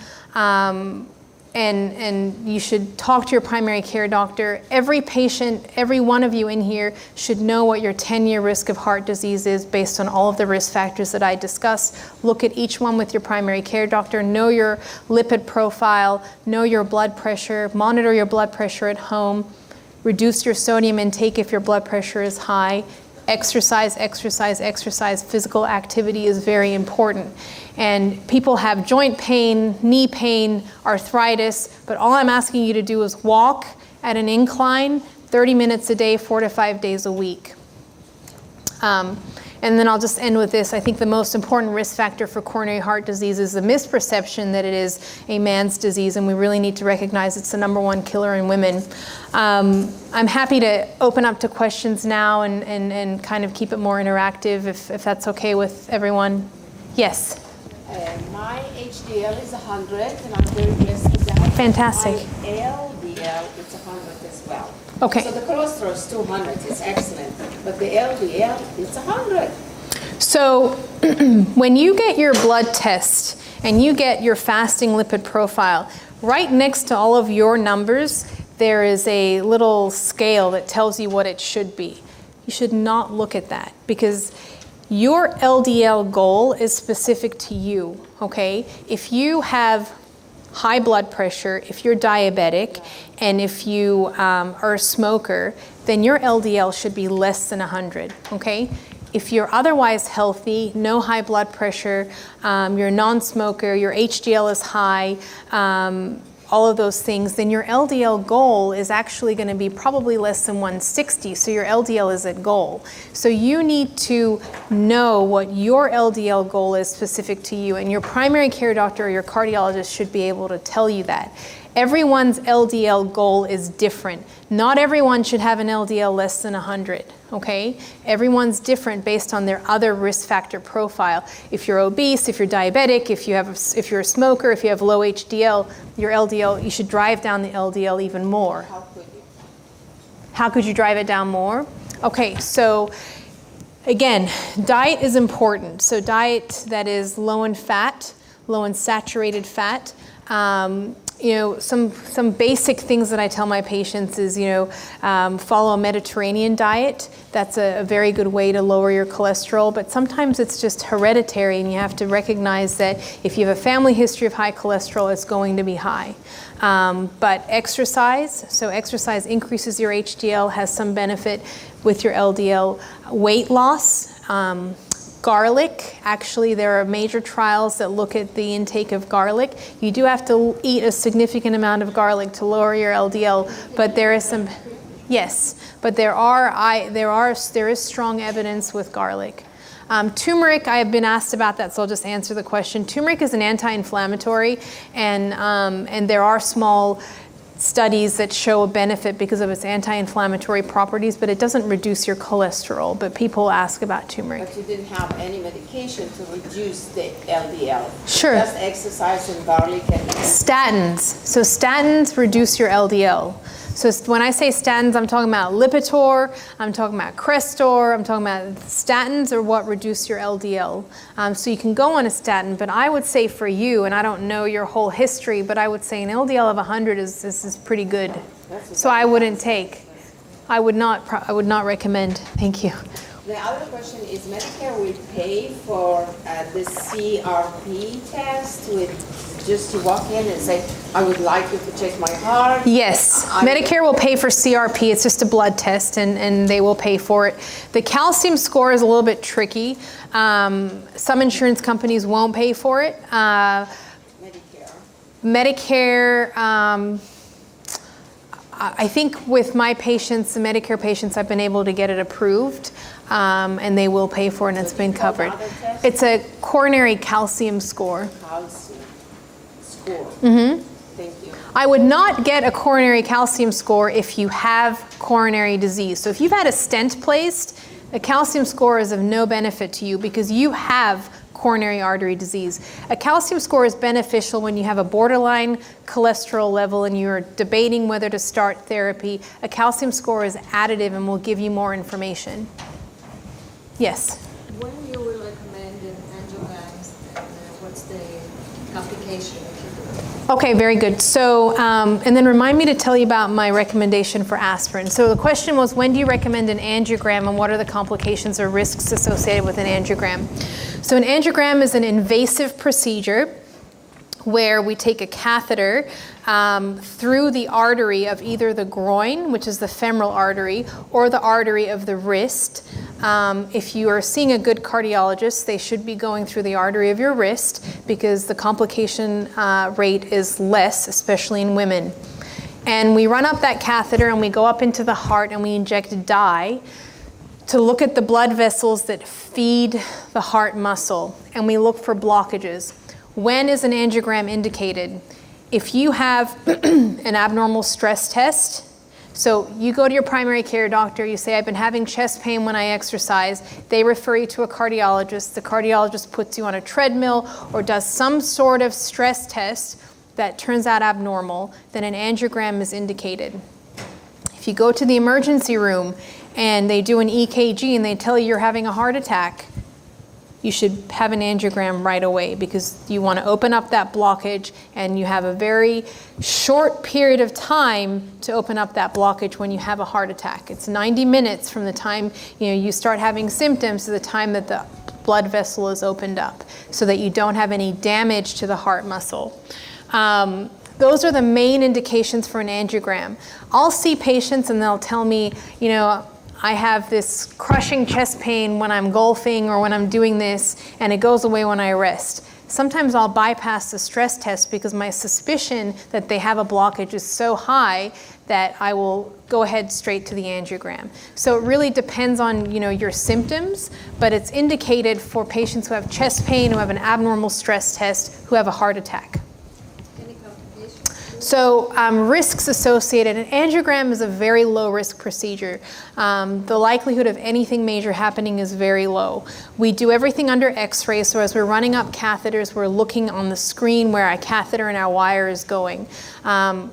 And you should talk to your primary care doctor. Every patient, every one of you in here should know what your 10-year risk of heart disease is based on all of the risk factors that I discussed. Look at each one with your primary care doctor. Know your lipid profile. Know your blood pressure. Monitor your blood pressure at home. Reduce your sodium intake if your blood pressure is high. Exercise, exercise, exercise. Physical activity is very important. And people have joint pain, knee pain, arthritis, but all I'm asking you to do is walk at an incline 30 minutes a day, 4 to 5 days a week. And then I'll just end with this. I think the most important risk factor for coronary heart disease is the misperception that it is a man's disease, and we really need to recognize it's the #1 killer in women. I'm happy to open up to questions now and kind of keep it more interactive if that's okay with everyone. Yes? My HDL is 100, and I'm very blessed with that. Fantastic. My LDL is 100 as well. Okay. So the cholesterol is 200. It's excellent. But the LDL is 100. So when you get your blood test and you get your fasting lipid profile, right next to all of your numbers, there is a little scale that tells you what it should be. You should not look at that because your LDL goal is specific to you, okay? If you have high blood pressure, if you're diabetic, and if you are a smoker, then your LDL should be less than 100, okay? If you're otherwise healthy, no high blood pressure, you're a non-smoker, your HDL is high, all of those things, then your LDL goal is actually going to be probably less than 160, so your LDL is at goal. So you need to know what your LDL goal is specific to you, and your primary care doctor or your cardiologist should be able to tell you that. Everyone's LDL goal is different. Not everyone should have an LDL less than 100, okay? Everyone's different based on their other risk factor profile. If you're obese, if you're diabetic, if you're a smoker, if you have low HDL, your LDL, you should drive down the LDL even more. How could you? How could you drive it down more? Okay, so again, diet is important. So diet that is low in fat, low in saturated fat. Some basic things that I tell my patients is, follow a Mediterranean diet. That's a very good way to lower your cholesterol, but sometimes it's just hereditary, and you have to recognize that if you have a family history of high cholesterol, it's going to be high. But exercise, so exercise increases your HDL, has some benefit with your LDL. Weight loss, garlic, actually there are major trials that look at the intake of garlic. You do have to eat a significant amount of garlic to lower your LDL, but there is some, yes, but there is strong evidence with garlic. Turmeric, I have been asked about that, so I'll just answer the question. Turmeric is an anti-inflammatory, and there are small studies that show a benefit because of its anti-inflammatory properties, but it doesn't reduce your cholesterol. But people ask about turmeric. But you didn't have any medication to reduce the LDL. Sure. Just exercise and garlic and Statins. So statins reduce your LDL. So when I say statins, I'm talking about Lipitor, I'm talking about Crestor, I'm talking about statins are what reduce your LDL. So you can go on a statin, but I would say for you, and I don't know your whole history, but I would say an LDL of 100 is pretty good. So I wouldn't take. I would not recommend. Thank you. The other question is Medicare will pay for the CRP test with just to walk in and say, I would like you to check my heart. Yes, Medicare will pay for CRP. It's just a blood test, and they will pay for it. The calcium score is a little bit tricky. Some insurance companies won't pay for it. Medicare, I think with my patients, the Medicare patients, I've been able to get it approved, and they will pay for it, and it's been covered. It's a coronary calcium score. Calcium score. Thank you. I would not get a coronary calcium score if you have coronary disease. So if you've had a stent placed, a calcium score is of no benefit to you because you have coronary artery disease. A calcium score is beneficial when you have a borderline cholesterol level and you're debating whether to start therapy. A calcium score is additive and will give you more information. Yes? When you will recommend an angiograms, and what's the complication? Okay, very good. So, and then remind me to tell you about my recommendation for aspirin. So the question was, when do you recommend an angiogram and what are the complications or risks associated with an angiogram? So an angiogram is an invasive procedure where we take a catheter through the artery of either the groin, which is the femoral artery, or the artery of the wrist. If you are seeing a good cardiologist, they should be going through the artery of your wrist because the complication rate is less, especially in women. And we run up that catheter and we go up into the heart and we inject dye to look at the blood vessels that feed the heart muscle, and we look for blockages. When is an angiogram indicated? If you have an abnormal stress test, so you go to your primary care doctor, you say, I've been having chest pain when I exercise. They refer you to a cardiologist. The cardiologist puts you on a treadmill or does some sort of stress test that turns out abnormal, then an angiogram is indicated. If you go to the emergency room and they do an EKG and they tell you you're having a heart attack, you should have an angiogram right away because you want to open up that blockage, and you have a very short period of time to open up that blockage when you have a heart attack. It's 90 minutes from the time you start having symptoms to the time that the blood vessel is opened up so that you don't have any damage to the heart muscle. Those are the main indications for an angiogram. I'll see patients and they'll tell me, I have this crushing chest pain when I'm golfing or when I'm doing this, and it goes away when I rest. Sometimes I'll bypass the stress test because my suspicion that they have a blockage is so high that I will go ahead straight to the angiogram. So it really depends on your symptoms, but it's indicated for patients who have chest pain, who have an abnormal stress test, who have a heart attack. So risks associated, an angiogram is a very low risk procedure. The likelihood of anything major happening is very low. We do everything under x-ray, so as we're running up catheters, we're looking on the screen where our catheter and our wire is going.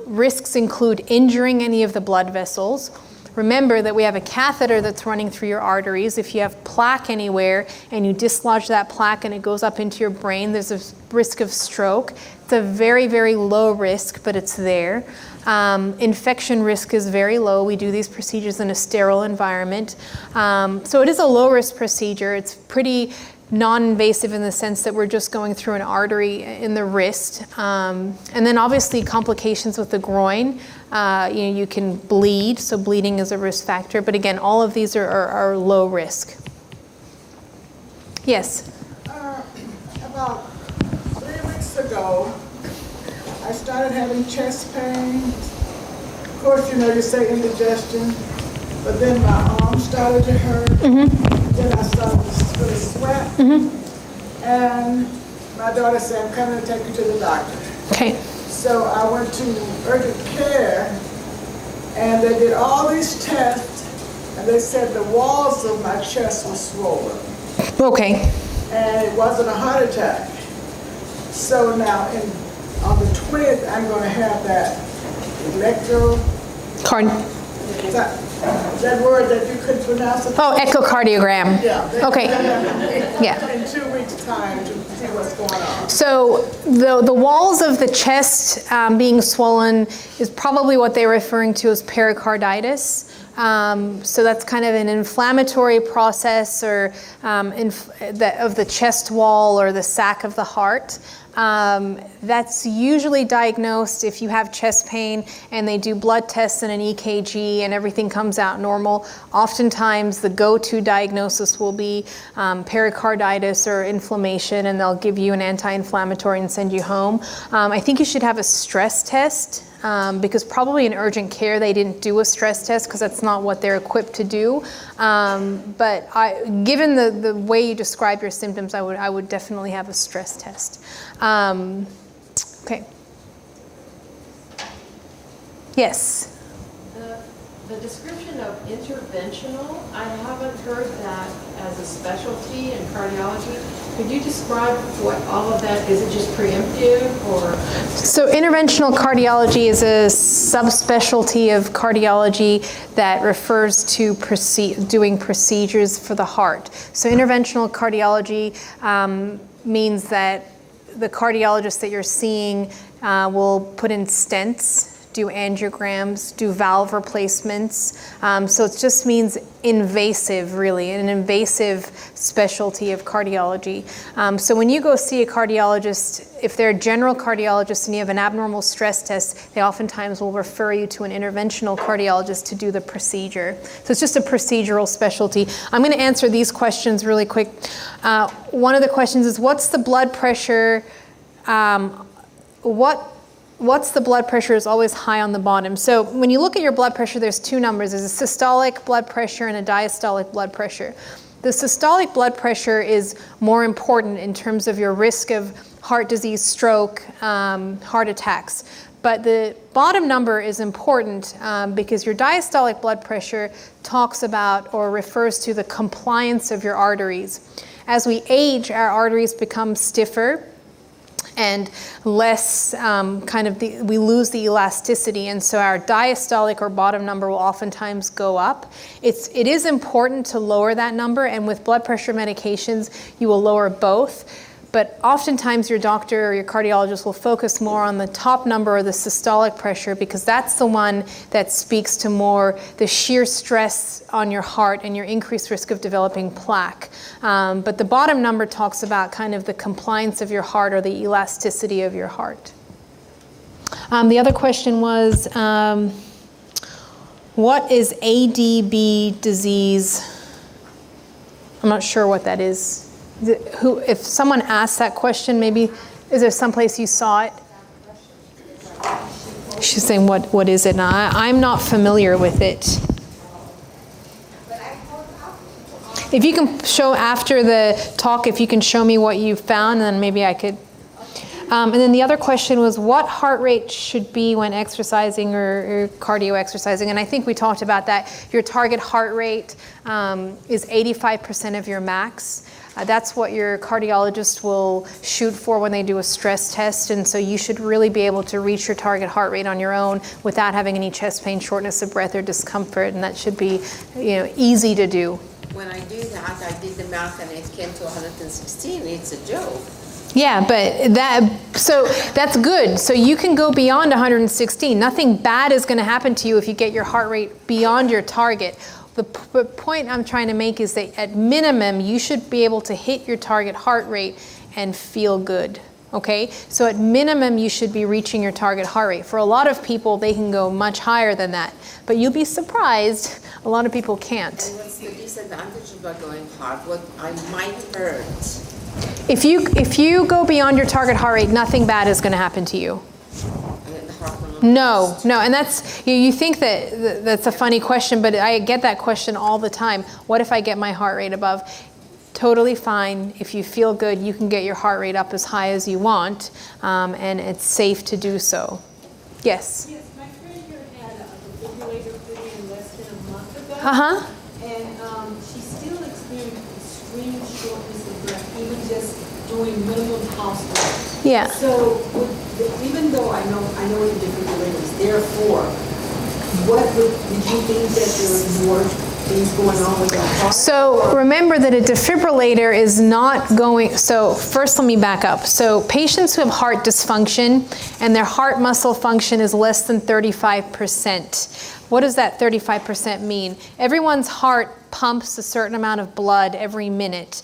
Risks include injuring any of the blood vessels. Remember that we have a catheter that's running through your arteries. If you have plaque anywhere and you dislodge that plaque and it goes up into your brain, there's a risk of stroke. It's a very, very low risk, but it's there. Infection risk is very low. We do these procedures in a sterile environment. So it is a low-risk procedure. It's pretty non-invasive in the sense that we're just going through an artery in the wrist. And then obviously complications with the groin. You can bleed, so bleeding is a risk factor. But again, all of these are low risk. Yes? About 3 weeks ago, I started having chest pain. Of course, you say indigestion, but then my arm started to hurt. Then I started to really sweat. And my daughter said, I'm coming to take you to the doctor. Okay. So I went to urgent care, and they did all these tests, and they said the walls of my chest were swollen. Okay. And it wasn't a heart attack. So now on the 20th, I'm going to have that That word that you couldn't pronounce. Oh, echocardiogram. Yeah. Okay. Yeah. In 2 weeks' time to see what's going on. So the walls of the chest being swollen is probably what they're referring to as pericarditis. So that's kind of an inflammatory process or of the chest wall or the sac of the heart. That's usually diagnosed if you have chest pain and they do blood tests and an EKG and everything comes out normal. Oftentimes the go-to diagnosis will be pericarditis or inflammation, and they'll give you an anti-inflammatory and send you home. I think you should have a stress test. Because probably in urgent care they didn't do a stress test because that's not what they're equipped to do. But given the way you describe your symptoms, I would definitely have a stress test. Okay. Yes. The description of interventional, I haven't heard that as a specialty in cardiology. Could you describe what all of that is? It just preemptive or? So interventional cardiology is a subspecialty of cardiology that refers to doing procedures for the heart. So interventional cardiology means that the cardiologist that you're seeing will put in stents, do angiograms, do valve replacements. So it just means invasive, really, an invasive specialty of cardiology. So when you go see a cardiologist, if they're a general cardiologist and you have an abnormal stress test, they oftentimes will refer you to an interventional cardiologist to do the procedure. So it's just a procedural specialty. I'm going to answer these questions really quick. One of the questions is, what's the blood pressure? What's the blood pressure is always high on the bottom. So when you look at your blood pressure, there's two numbers. There's a systolic blood pressure and a diastolic blood pressure. The systolic blood pressure is more important in terms of your risk of heart disease, stroke, heart attacks. But the bottom number is important because your diastolic blood pressure talks about or refers to the compliance of your arteries. As we age, our arteries become stiffer and less we lose the elasticity, and so our diastolic or bottom number will oftentimes go up. It is important to lower that number, and with blood pressure medications you will lower both, but oftentimes your doctor or your cardiologist will focus more on the top number or the systolic pressure because that's the one that speaks to more the sheer stress on your heart and your increased risk of developing plaque. But the bottom number talks about kind of the compliance of your heart or the elasticity of your heart. The other question was, what is ADB disease? I'm not sure what that is. If someone asked that question, maybe, is there someplace you saw it? She's saying, what is it? And I'm not familiar with it. If you can show after the talk, if you can show me what you found, then maybe I could. And then the other question was, what heart rate should be when exercising or cardio exercising? And I think we talked about that. Your target heart rate is 85% of your max. That's what your cardiologist will shoot for when they do a stress test, and so you should really be able to reach your target heart rate on your own without having any chest pain, shortness of breath, or discomfort, and that should be, easy to do. When I do that, I did the math and it came to 116. It's a joke. Yeah, but that's good. So you can go beyond 116. Nothing bad is going to happen to you if you get your heart rate beyond your target. The point I'm trying to make is that at minimum, you should be able to hit your target heart rate and feel good, okay? So at minimum, you should be reaching your target heart rate. For a lot of people, they can go much higher than that, but you'll be surprised, a lot of people can't. And what's the disadvantage about going hard? What I might hurt? If you go beyond your target heart rate, nothing bad is going to happen to you. No, and that's, you think that's a funny question, but I get that question all the time. What if I get my heart rate above? Totally fine. If you feel good, you can get your heart rate up as high as you want, and it's safe to do so. Yes? Yes, my friend here had a defibrillator put in less than a month ago. Uh-huh. And she still experienced extreme shortness of breath, even just doing minimum housework. Yeah. So even though I know what the defibrillator is there for, what did you think that there was more things going on with your heart? So remember that a defibrillator is not going, so first let me back up. So patients who have heart dysfunction and their heart muscle function is less than 35%. What does that 35% mean? Everyone's heart pumps a certain amount of blood every minute.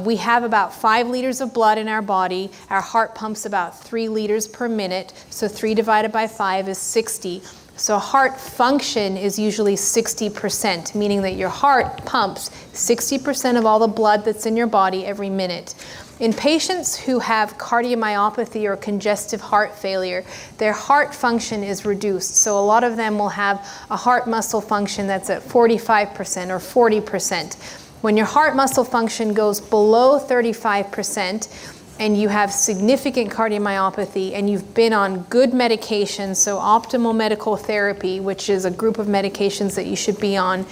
We have about 5 liters of blood in our body. Our heart pumps about 3 liters per minute. So 3 divided by 5 is 60. So heart function is usually 60%, meaning that your heart pumps 60% of all the blood that's in your body every minute. In patients who have cardiomyopathy or congestive heart failure, their heart function is reduced. So a lot of them will have a heart muscle function that's at 45% or 40%. When your heart muscle function goes below 35%, and you have significant cardiomyopathy and you've been on good medications, so optimal medical therapy, which is a group of medications that you should be on,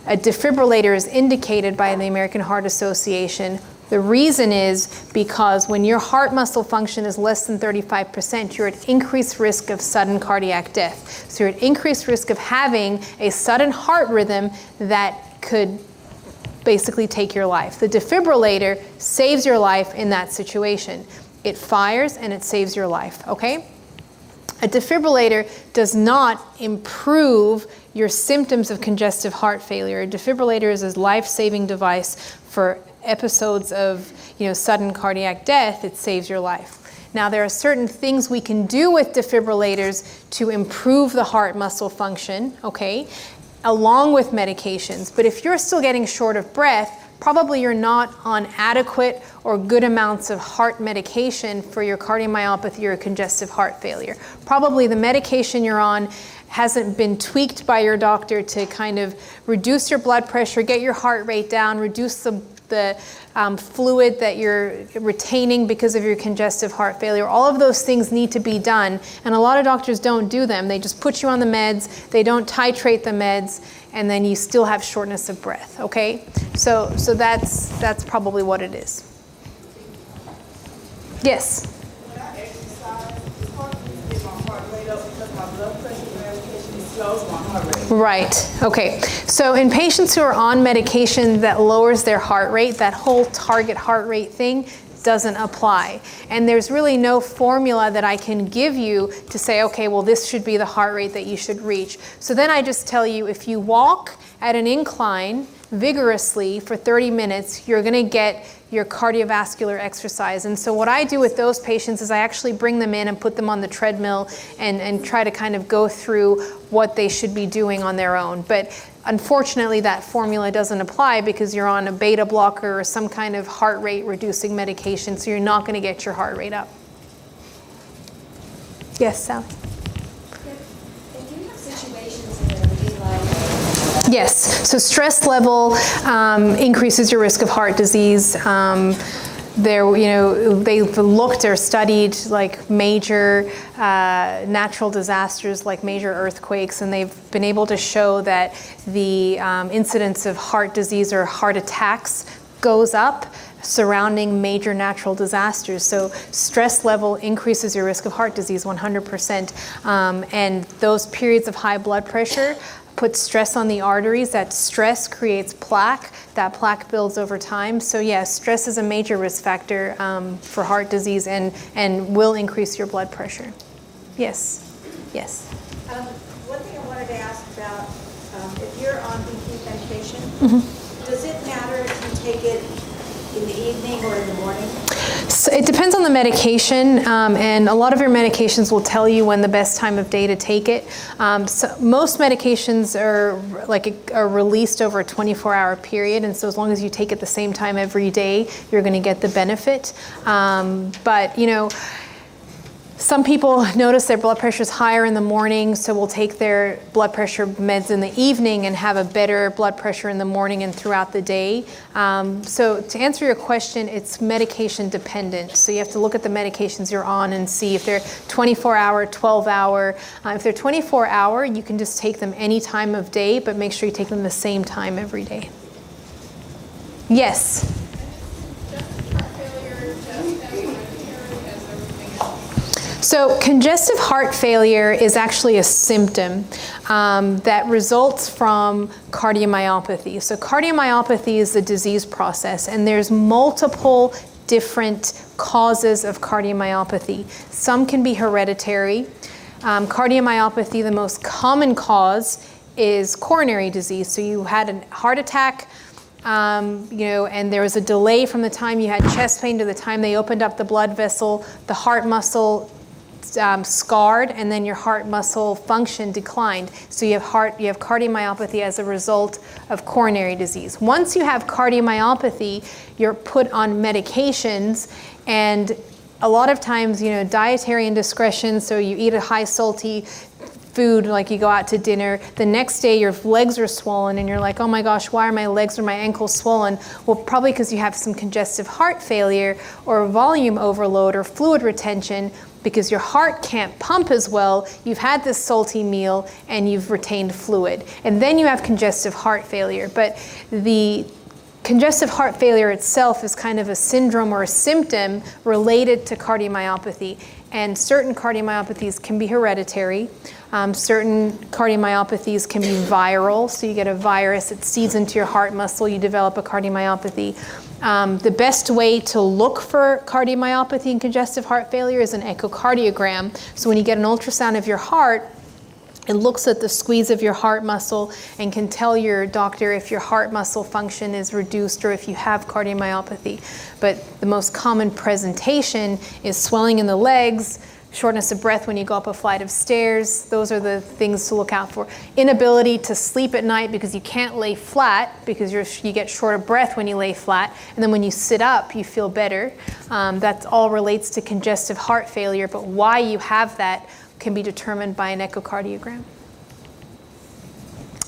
a defibrillator is indicated by the American Heart Association. The reason is because when your heart muscle function is less than 35%, you're at increased risk of sudden cardiac death. So you're at increased risk of having a sudden heart rhythm that could basically take your life. The defibrillator saves your life in that situation. It fires and it saves your life, okay? A defibrillator does not improve your symptoms of congestive heart failure. A defibrillator is a life-saving device for episodes of, sudden cardiac death. It saves your life. Now, there are certain things we can do with defibrillators to improve the heart muscle function, okay, along with medications. But if you're still getting short of breath, probably you're not on adequate or good amounts of heart medication for your cardiomyopathy or congestive heart failure. Probably the medication you're on hasn't been tweaked by your doctor to kind of reduce your blood pressure, get your heart rate down, reduce the fluid that you're retaining because of your congestive heart failure. All of those things need to be done, and a lot of doctors don't do them. They just put you on the meds, they don't titrate the meds, and then you still have shortness of breath, okay? So that's probably what it is. Yes? When I exercise, it's hard for me to get my heart rate up because my blood pressure medication slows my heart rate. Right, okay. So in patients who are on medication that lowers their heart rate, that whole target heart rate thing doesn't apply. And there's really no formula that I can give you to say, okay, well, this should be the heart rate that you should reach. So then I just tell you, if you walk at an incline vigorously for 30 minutes, you're gonna get your cardiovascular exercise. And so what I do with those patients is I actually bring them in and put them on the treadmill and try to kind of go through what they should be doing on their own. But unfortunately, that formula doesn't apply because you're on a beta blocker or some kind of heart rate reducing medication, so you're not going to get your heart rate up. Yes, Sally? Do you have situations in everyday life? Yes. So stress level increases your risk of heart disease. They've looked or studied like major natural disasters like major earthquakes, and they've been able to show that the incidence of heart disease or heart attacks goes up surrounding major natural disasters. So stress level increases your risk of heart disease 100%. And those periods of high blood pressure put stress on the arteries. That stress creates plaque. That plaque builds over time. So yes, stress is a major risk factor for heart disease and will increase your blood pressure. Yes. Yes. One thing I wanted to ask about, if you're on BP medication, does it matter if you take it in the evening or in the morning? So it depends on the medication, and a lot of your medications will tell you when the best time of day to take it. So most medications are released over a 24-hour period, and so as long as you take it the same time every day, you're going to get the benefit. But some people notice their blood pressure is higher in the morning, so will take their blood pressure meds in the evening and have a better blood pressure in the morning and throughout the day. So to answer your question, it's medication dependent. So you have to look at the medications you're on and see if they're 24-hour, 12-hour. If they're 24-hour, you can just take them any time of day, but make sure you take them the same time every day. Yes? So congestive heart failure is actually a symptom that results from cardiomyopathy. So cardiomyopathy is the disease process, and there's multiple different causes of cardiomyopathy. Some can be hereditary. Cardiomyopathy, the most common cause is coronary disease. So you had a heart attack, and there was a delay from the time you had chest pain to the time they opened up the blood vessel, the heart muscle scarred, and then your heart muscle function declined. So you have cardiomyopathy as a result of coronary disease. Once you have cardiomyopathy, you're put on medications, and a lot of times, dietary indiscretion, so you eat a high salty food, like you go out to dinner, the next day your legs are swollen and you're like, oh my gosh, why are my legs or my ankles swollen? Well, probably because you have some congestive heart failure or volume overload or fluid retention, because your heart can't pump as well. You've had this salty meal and you've retained fluid. And then you have congestive heart failure. But the congestive heart failure itself is kind of a syndrome or a symptom related to cardiomyopathy. And certain cardiomyopathies can be hereditary. Certain cardiomyopathies can be viral. So you get a virus, it seeds into your heart muscle, you develop a cardiomyopathy. The best way to look for cardiomyopathy and congestive heart failure is an echocardiogram. So when you get an ultrasound of your heart, it looks at the squeeze of your heart muscle and can tell your doctor if your heart muscle function is reduced or if you have cardiomyopathy. But the most common presentation is swelling in the legs, shortness of breath when you go up a flight of stairs. Those are the things to look out for. Inability to sleep at night because you can't lay flat because you get short of breath when you lay flat. And then when you sit up, you feel better. That all relates to congestive heart failure, but why you have that can be determined by an echocardiogram.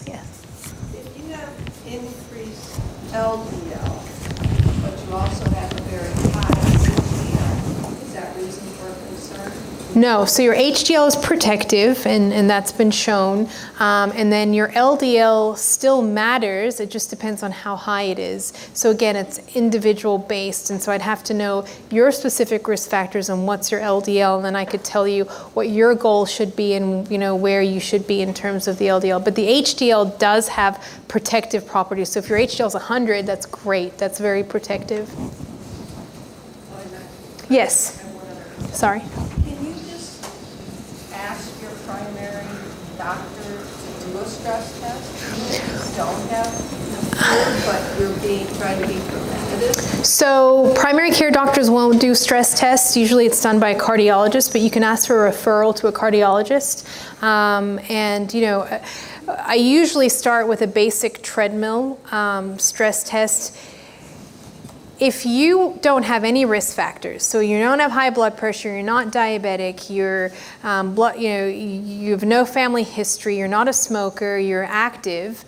Yes? If you have increased LDL, but you also have a very high HDL, is that reason for concern? No, so your HDL is protective, and that's been shown. And then your LDL still matters. It just depends on how high it is. So again, it's individual based. And so I'd have to know your specific risk factors and what's your LDL, and then I could tell you what your goal should be and where you should be in terms of the LDL. But the HDL does have protective properties. So if your HDL is 100, that's great. That's very protective. Yes. Sorry. Ask your primary doctor to do a stress test. You don't have fear, but you're trying to be preventative. So primary care doctors won't do stress tests. Usually it's done by a cardiologist, but you can ask for a referral to a cardiologist. I usually start with a basic treadmill stress test. If you don't have any risk factors, so you don't have high blood pressure, you're not diabetic, you have no family history, you're not a smoker, you're active,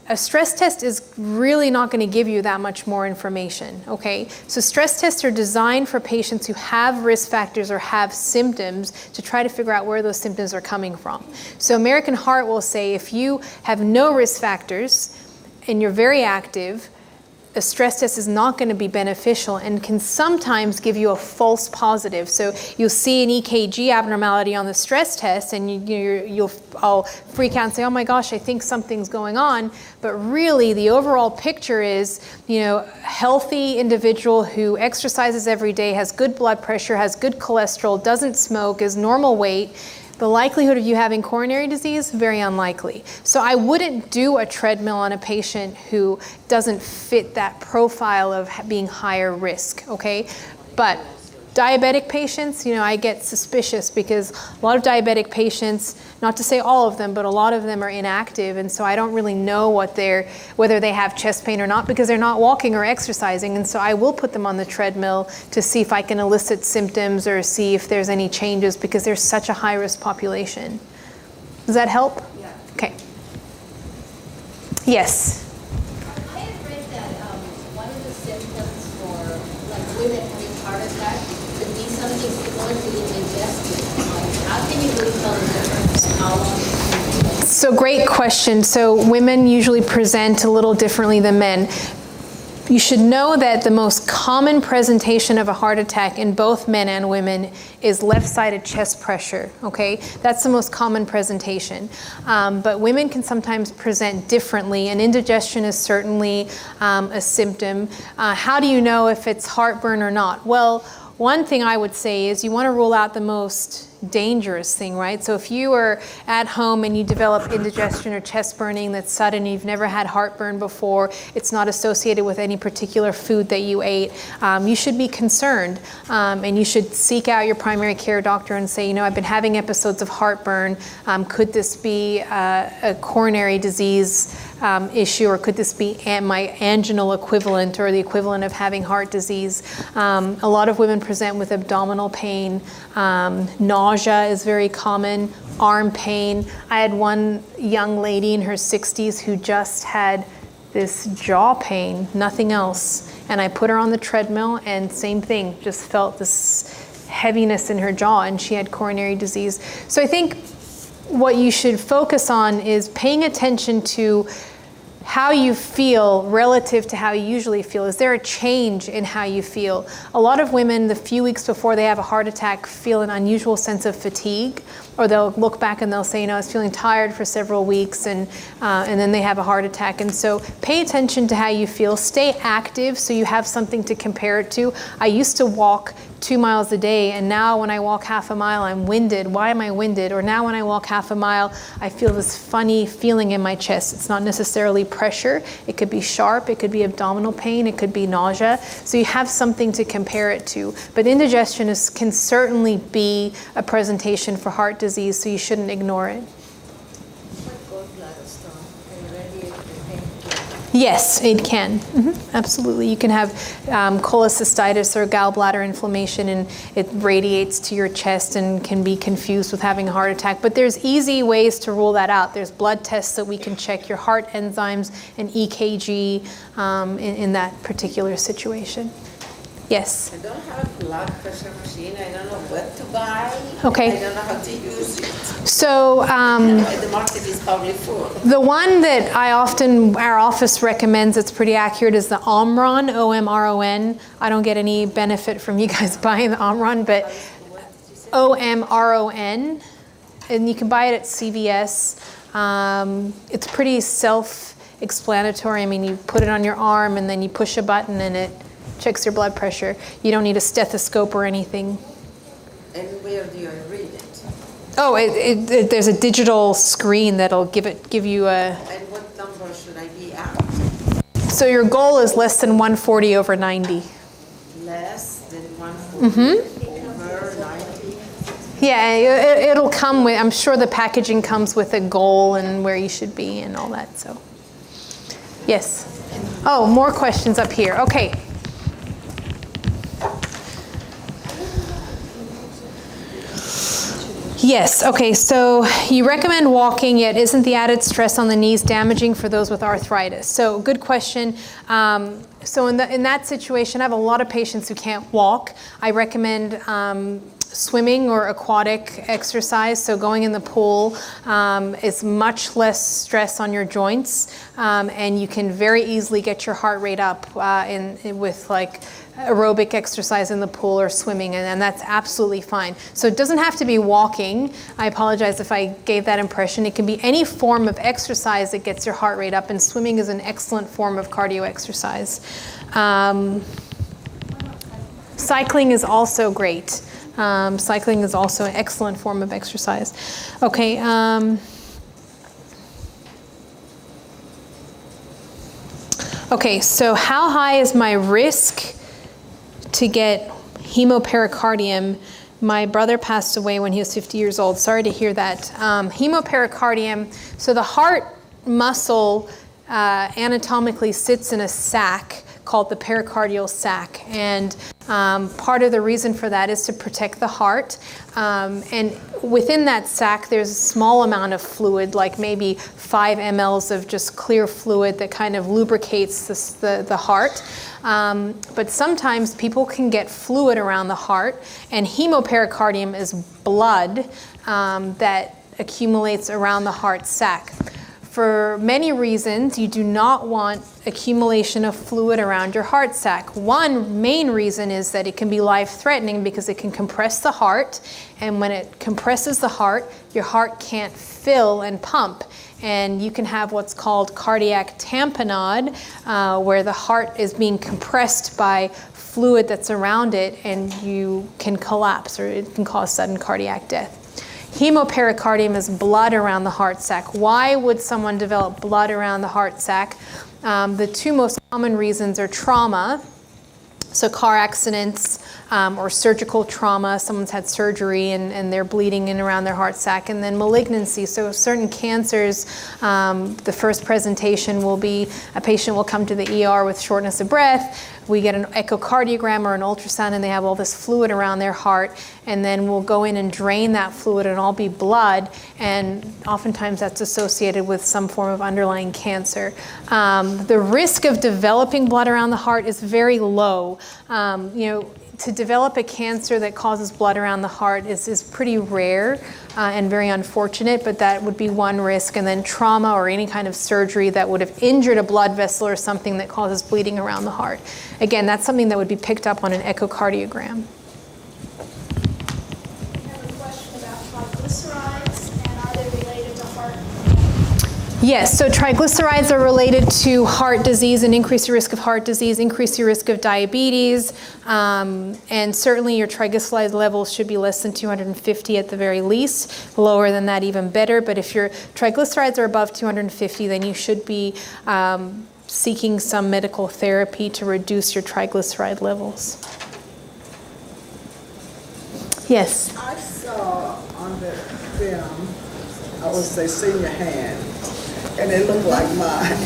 a stress test is really not going to give you that much more information, okay? So stress tests are designed for patients who have risk factors or have symptoms to try to figure out where those symptoms are coming from. So American Heart will say if you have no risk factors and you're very active, a stress test is not going to be beneficial and can sometimes give you a false positive. So you'll see an EKG abnormality on the stress test and you'll all freak out and say, oh my gosh, I think something's going on. But really the overall picture is, healthy individual who exercises every day, has good blood pressure, has good cholesterol, doesn't smoke, is normal weight. The likelihood of you having coronary disease, very unlikely. So I wouldn't do a treadmill on a patient who doesn't fit that profile of being higher risk, okay? But diabetic patients, I get suspicious because a lot of diabetic patients, not to say all of them, but a lot of them are inactive, and so I don't really know whether they have chest pain or not because they're not walking or exercising, and so I will put them on the treadmill to see if I can elicit symptoms or see if there's any changes because there's such a high-risk population. Does that help? Yeah. Okay. Yes? I had read that one of the symptoms for women having heart attack could be something similar to indigestion. How can you really tell the difference and how long it can be? So great question. So women usually present a little differently than men. You should know that the most common presentation of a heart attack in both men and women is left-sided chest pressure, okay? That's the most common presentation. But women can sometimes present differently, and indigestion is certainly a symptom. How do you know if it's heartburn or not? Well, one thing I would say is you want to rule out the most dangerous thing, right? So if you are at home and you develop indigestion or chest burning that's sudden, you've never had heartburn before, it's not associated with any particular food that you ate, you should be concerned, and you should seek out your primary care doctor and say, you know, I've been having episodes of heartburn. Could this be a coronary disease issue, or could this be my anginal equivalent or the equivalent of having heart disease? A lot of women present with abdominal pain. Nausea is very common, arm pain. I had one young lady in her 60s who just had this jaw pain, nothing else. And I put her on the treadmill and same thing, just felt this heaviness in her jaw, and she had coronary disease. So I think what you should focus on is paying attention to how you feel relative to how you usually feel. Is there a change in how you feel? A lot of women, the few weeks before they have a heart attack, feel an unusual sense of fatigue, or they'll look back and they'll say, you know, I was feeling tired for several weeks, and then they have a heart attack. And so pay attention to how you feel. Stay active so you have something to compare it to. I used to walk 2 miles a day, and now when I walk half a mile, I'm winded. Why am I winded? Or now when I walk half a mile, I feel this funny feeling in my chest. It's not necessarily pressure. It could be sharp. It could be abdominal pain. It could be nausea. So you have something to compare it to. But indigestion can certainly be a presentation for heart disease, so you shouldn't ignore it. Yes, it can. Absolutely. You can have cholecystitis or gallbladder inflammation, and it radiates to your chest and can be confused with having a heart attack. But there's easy ways to rule that out. There's blood tests that we can check your heart enzymes and EKG in that particular situation. Yes? I don't have a blood pressure machine. I don't know what to buy. Okay. I don't know how to use it. So The market is probably full. the one that our office recommends, it's pretty accurate, is the Omron, O-M-R-O-N. I don't get any benefit from you guys buying the Omron, but O-M-R-O-N. And you can buy it at CVS. It's pretty self-explanatory. I mean, you put it on your arm and then you push a button and it checks your blood pressure. You don't need a stethoscope or anything. And where do you read it? Oh, there's a digital screen that'll give you a... And what number should I be at? So your goal is less than 140 over 90. Less than 140 over 90? Yeah, it'll come with, I'm sure the packaging comes with a goal and where you should be and all that, so. Yes. Oh, more questions up here. Okay. Yes, okay, so you recommend walking, yet isn't the added stress on the knees damaging for those with arthritis? So good question. So in that situation, I have a lot of patients who can't walk. I recommend swimming or aquatic exercise, so going in the pool is much less stress on your joints, and you can very easily get your heart rate up with like aerobic exercise in the pool or swimming, and that's absolutely fine. So it doesn't have to be walking. I apologize if I gave that impression. It can be any form of exercise that gets your heart rate up, and swimming is an excellent form of cardio exercise. Cycling is also great. Cycling is also an excellent form of exercise. Okay. Okay, so how high is my risk to get hemopericardium? My brother passed away when he was 50 years old. Sorry to hear that. Hemopericardium, so the heart muscle anatomically sits in a sac called the pericardial sac, and part of the reason for that is to protect the heart, and within that sac there's a small amount of fluid, like maybe 5 mLs of just clear fluid that kind of lubricates the heart, but sometimes people can get fluid around the heart, and hemopericardium is blood that accumulates around the heart sac. For many reasons, you do not want accumulation of fluid around your heart sac. One main reason is that it can be life-threatening because it can compress the heart, and when it compresses the heart, your heart can't fill and pump. And you can have what's called cardiac tamponade, where the heart is being compressed by fluid that's around it, and you can collapse, or it can cause sudden cardiac death. Hemopericardium is blood around the heart sac. Why would someone develop blood around the heart sac? The two most common reasons are trauma, so car accidents or surgical trauma. Someone's had surgery and they're bleeding in around their heart sac, and then malignancy. So certain cancers, the first presentation will be a patient will come to the ER with shortness of breath. We get an echocardiogram or an ultrasound, and they have all this fluid around their heart, and then we'll go in and drain that fluid, and all be blood, and oftentimes that's associated with some form of underlying cancer. The risk of developing blood around the heart is very low. To develop a cancer that causes blood around the heart is pretty rare and very unfortunate, but that would be one risk. And then trauma or any kind of surgery that would have injured a blood vessel or something that causes bleeding around the heart. Again, that's something that would be picked up on an echocardiogram. I have a question about triglycerides, and are they related to heart? Yes, so triglycerides are related to heart disease and increase your risk of heart disease, increase your risk of diabetes, and certainly your triglyceride levels should be less than 250 at the very least. Lower than that, even better. But if your triglycerides are above 250, then you should be seeking some medical therapy to reduce your triglyceride levels. Yes? I saw on the film, they seen your hand, and it looked like mine.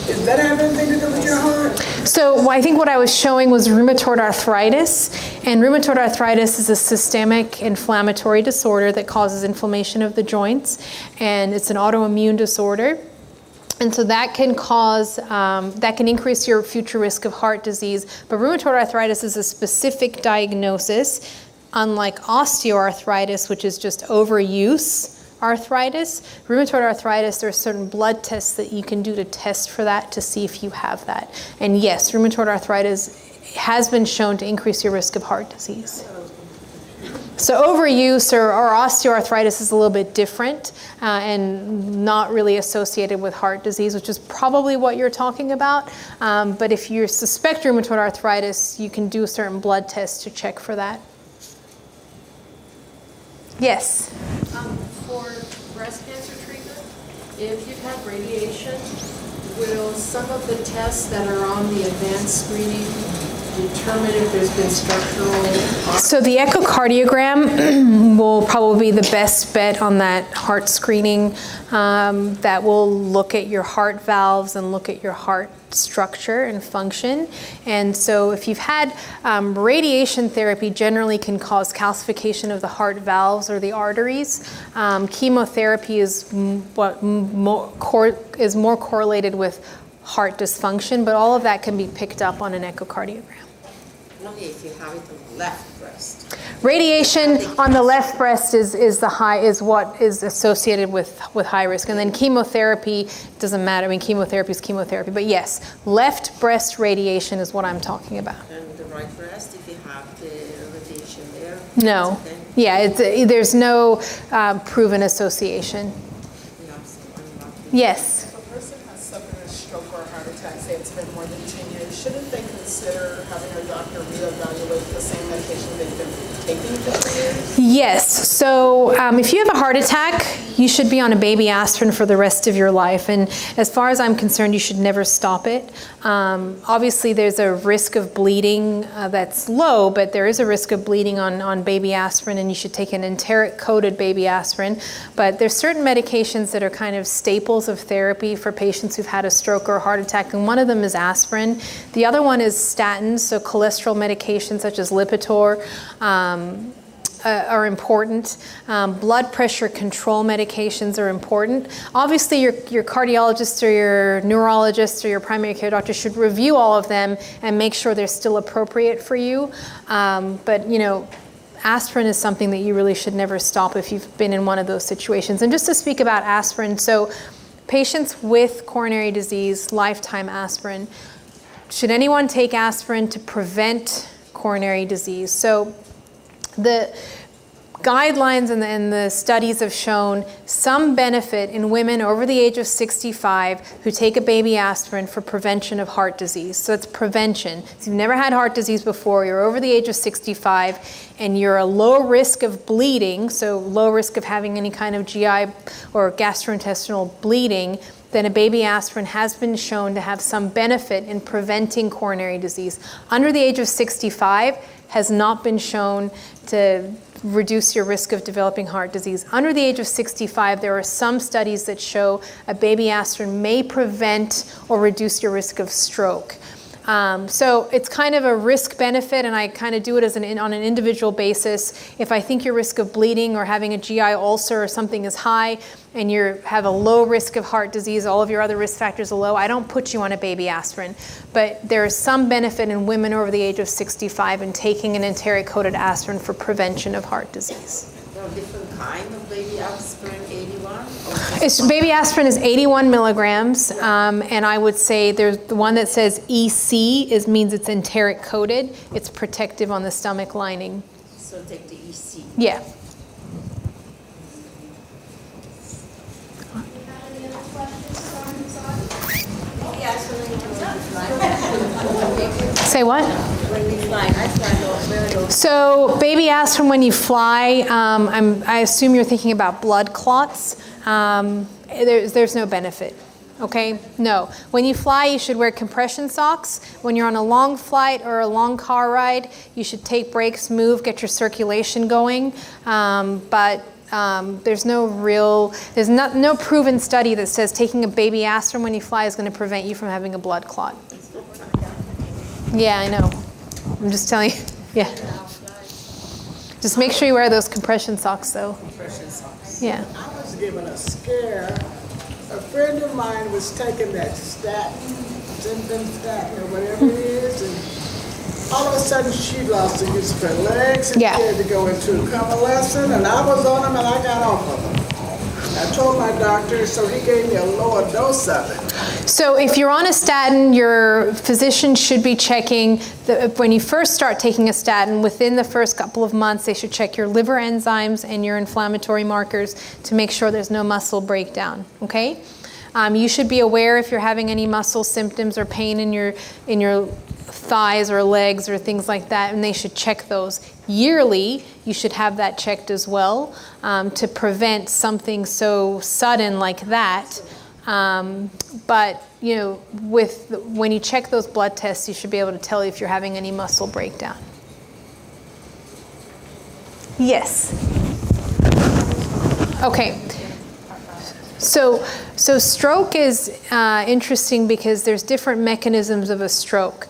Does that have anything to do with your heart? So I think what I was showing was rheumatoid arthritis, and rheumatoid arthritis is a systemic inflammatory disorder that causes inflammation of the joints, and it's an autoimmune disorder. And so that can cause, that can increase your future risk of heart disease. But rheumatoid arthritis is a specific diagnosis, unlike osteoarthritis, which is just overuse arthritis. Rheumatoid arthritis, there are certain blood tests that you can do to test for that to see if you have that. And yes, rheumatoid arthritis has been shown to increase your risk of heart disease. So overuse or osteoarthritis is a little bit different and not really associated with heart disease, which is probably what you're talking about. But if you suspect rheumatoid arthritis, you can do certain blood tests to check for that. Yes? For breast cancer treatment, if you've had radiation, will some of the tests that are on the advanced screening determine if there's been structural harm? So the echocardiogram will probably be the best bet on that heart screening. That will look at your heart valves and look at your heart structure and function. And so if you've had radiation therapy, generally can cause calcification of the heart valves or the arteries. Chemotherapy is what is more correlated with heart dysfunction, but all of that can be picked up on an echocardiogram. Only if you have it on the left breast. Radiation on the left breast is what is associated with high risk, and then chemotherapy doesn't matter. I mean, chemotherapy is chemotherapy, but yes, left breast radiation is what I'm talking about. And the right breast, if you have the radiation there. No, okay. yeah, there's no proven association. Yes. If a person has suffered a stroke or a heart attack, say it's been more than 10 years, shouldn't they consider having a doctor reevaluate the same medication they've been taking for years? Yes. So if you have a heart attack, you should be on a baby aspirin for the rest of your life. And as far as I'm concerned, you should never stop it. Obviously, there's a risk of bleeding that's low, but there is a risk of bleeding on baby aspirin, and you should take an enteric-coated baby aspirin. But there's certain medications that are kind of staples of therapy for patients who've had a stroke or a heart attack, and one of them is aspirin. The other one is statins, so cholesterol medications such as Lipitor are important. Blood pressure control medications are important. Obviously, your cardiologist or your neurologist or your primary care doctor should review all of them and make sure they're still appropriate for you. But aspirin is something that you really should never stop if you've been in one of those situations. And just to speak about aspirin, so patients with coronary disease, lifetime aspirin. Should anyone take aspirin to prevent coronary disease? So the guidelines and the studies have shown some benefit in women over the age of 65 who take a baby aspirin for prevention of heart disease. So it's prevention. So you've never had heart disease before, you're over the age of 65, and you're a low risk of bleeding, so low risk of having any kind of GI or gastrointestinal bleeding, then a baby aspirin has been shown to have some benefit in preventing coronary disease. Under the age of 65 has not been shown to reduce your risk of developing heart disease. Under the age of 65, there are some studies that show a baby aspirin may prevent or reduce your risk of stroke. So it's kind of a risk benefit, and I kind of do it as on an individual basis. If I think your risk of bleeding or having a GI ulcer or something is high and you have a low risk of heart disease, all of your other risk factors are low, I don't put you on a baby aspirin. But there is some benefit in women over the age of 65 in taking an enteric-coated aspirin for prevention of heart disease. There are different kinds of baby aspirin, 81? Baby aspirin is 81 milligrams, and I would say there's the one that says EC means it's enteric coated. It's protective on the stomach lining. So take the EC. Yeah. Say what? When we fly, I fly very low. So baby aspirin when you fly, I assume you're thinking about blood clots. There's no benefit, okay? No. When you fly, you should wear compression socks. When you're on a long flight or a long car ride, you should take breaks, move, get your circulation going. But there's no proven study that says taking a baby aspirin when you fly is going to prevent you from having a blood clot. Yeah, I know. I'm just telling you. Yeah. Just make sure you wear those compression socks, though. Compression socks. Yeah. I was given a scare. A friend of mine was taking that statin or whatever it is, and all of a sudden she lost the use of her legs and she had to go into convalescent, and I was on them and I got off of them. I told my doctor, so he gave me a lower dose of it. So if you're on a statin, your physician should be checking, when you first start taking a statin, within the first couple of months, they should check your liver enzymes and your inflammatory markers to make sure there's no muscle breakdown, okay? You should be aware if you're having any muscle symptoms or pain in your thighs or legs or things like that, and they should check those. Yearly, you should have that checked as well to prevent something so sudden like that. But you know, when you check those blood tests, you should be able to tell if you're having any muscle breakdown. Yes. Okay. So stroke is interesting because there's different mechanisms of a stroke.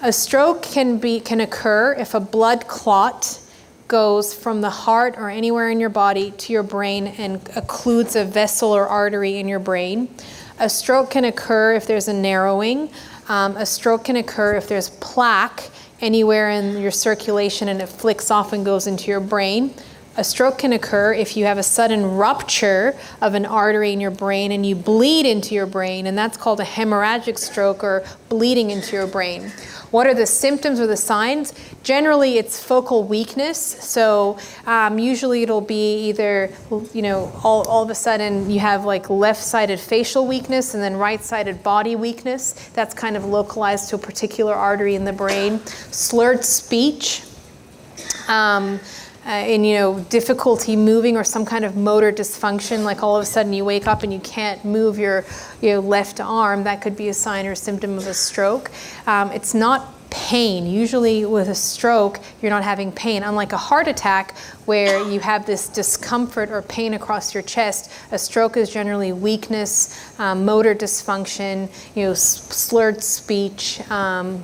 A stroke can occur if a blood clot goes from the heart or anywhere in your body to your brain and occludes a vessel or artery in your brain. A stroke can occur if there's a narrowing. A stroke can occur if there's plaque anywhere in your circulation and it flicks off and goes into your brain. A stroke can occur if you have a sudden rupture of an artery in your brain and you bleed into your brain, and that's called a hemorrhagic stroke or bleeding into your brain. What are the symptoms or the signs? Generally, it's focal weakness. So usually it'll be either, you know, all of a sudden you have like left-sided facial weakness and then right-sided body weakness. That's kind of localized to a particular artery in the brain. Slurred speech. And difficulty moving or some kind of motor dysfunction, like all of a sudden you wake up and you can't move your left arm, that could be a sign or symptom of a stroke. It's not pain. Usually with a stroke, you're not having pain. Unlike a heart attack where you have this discomfort or pain across your chest, a stroke is generally weakness, motor dysfunction, slurred speech,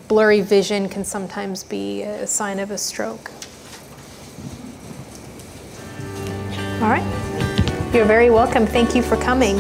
blurry vision can sometimes be a sign of a stroke. All right. You're very welcome. Thank you for coming.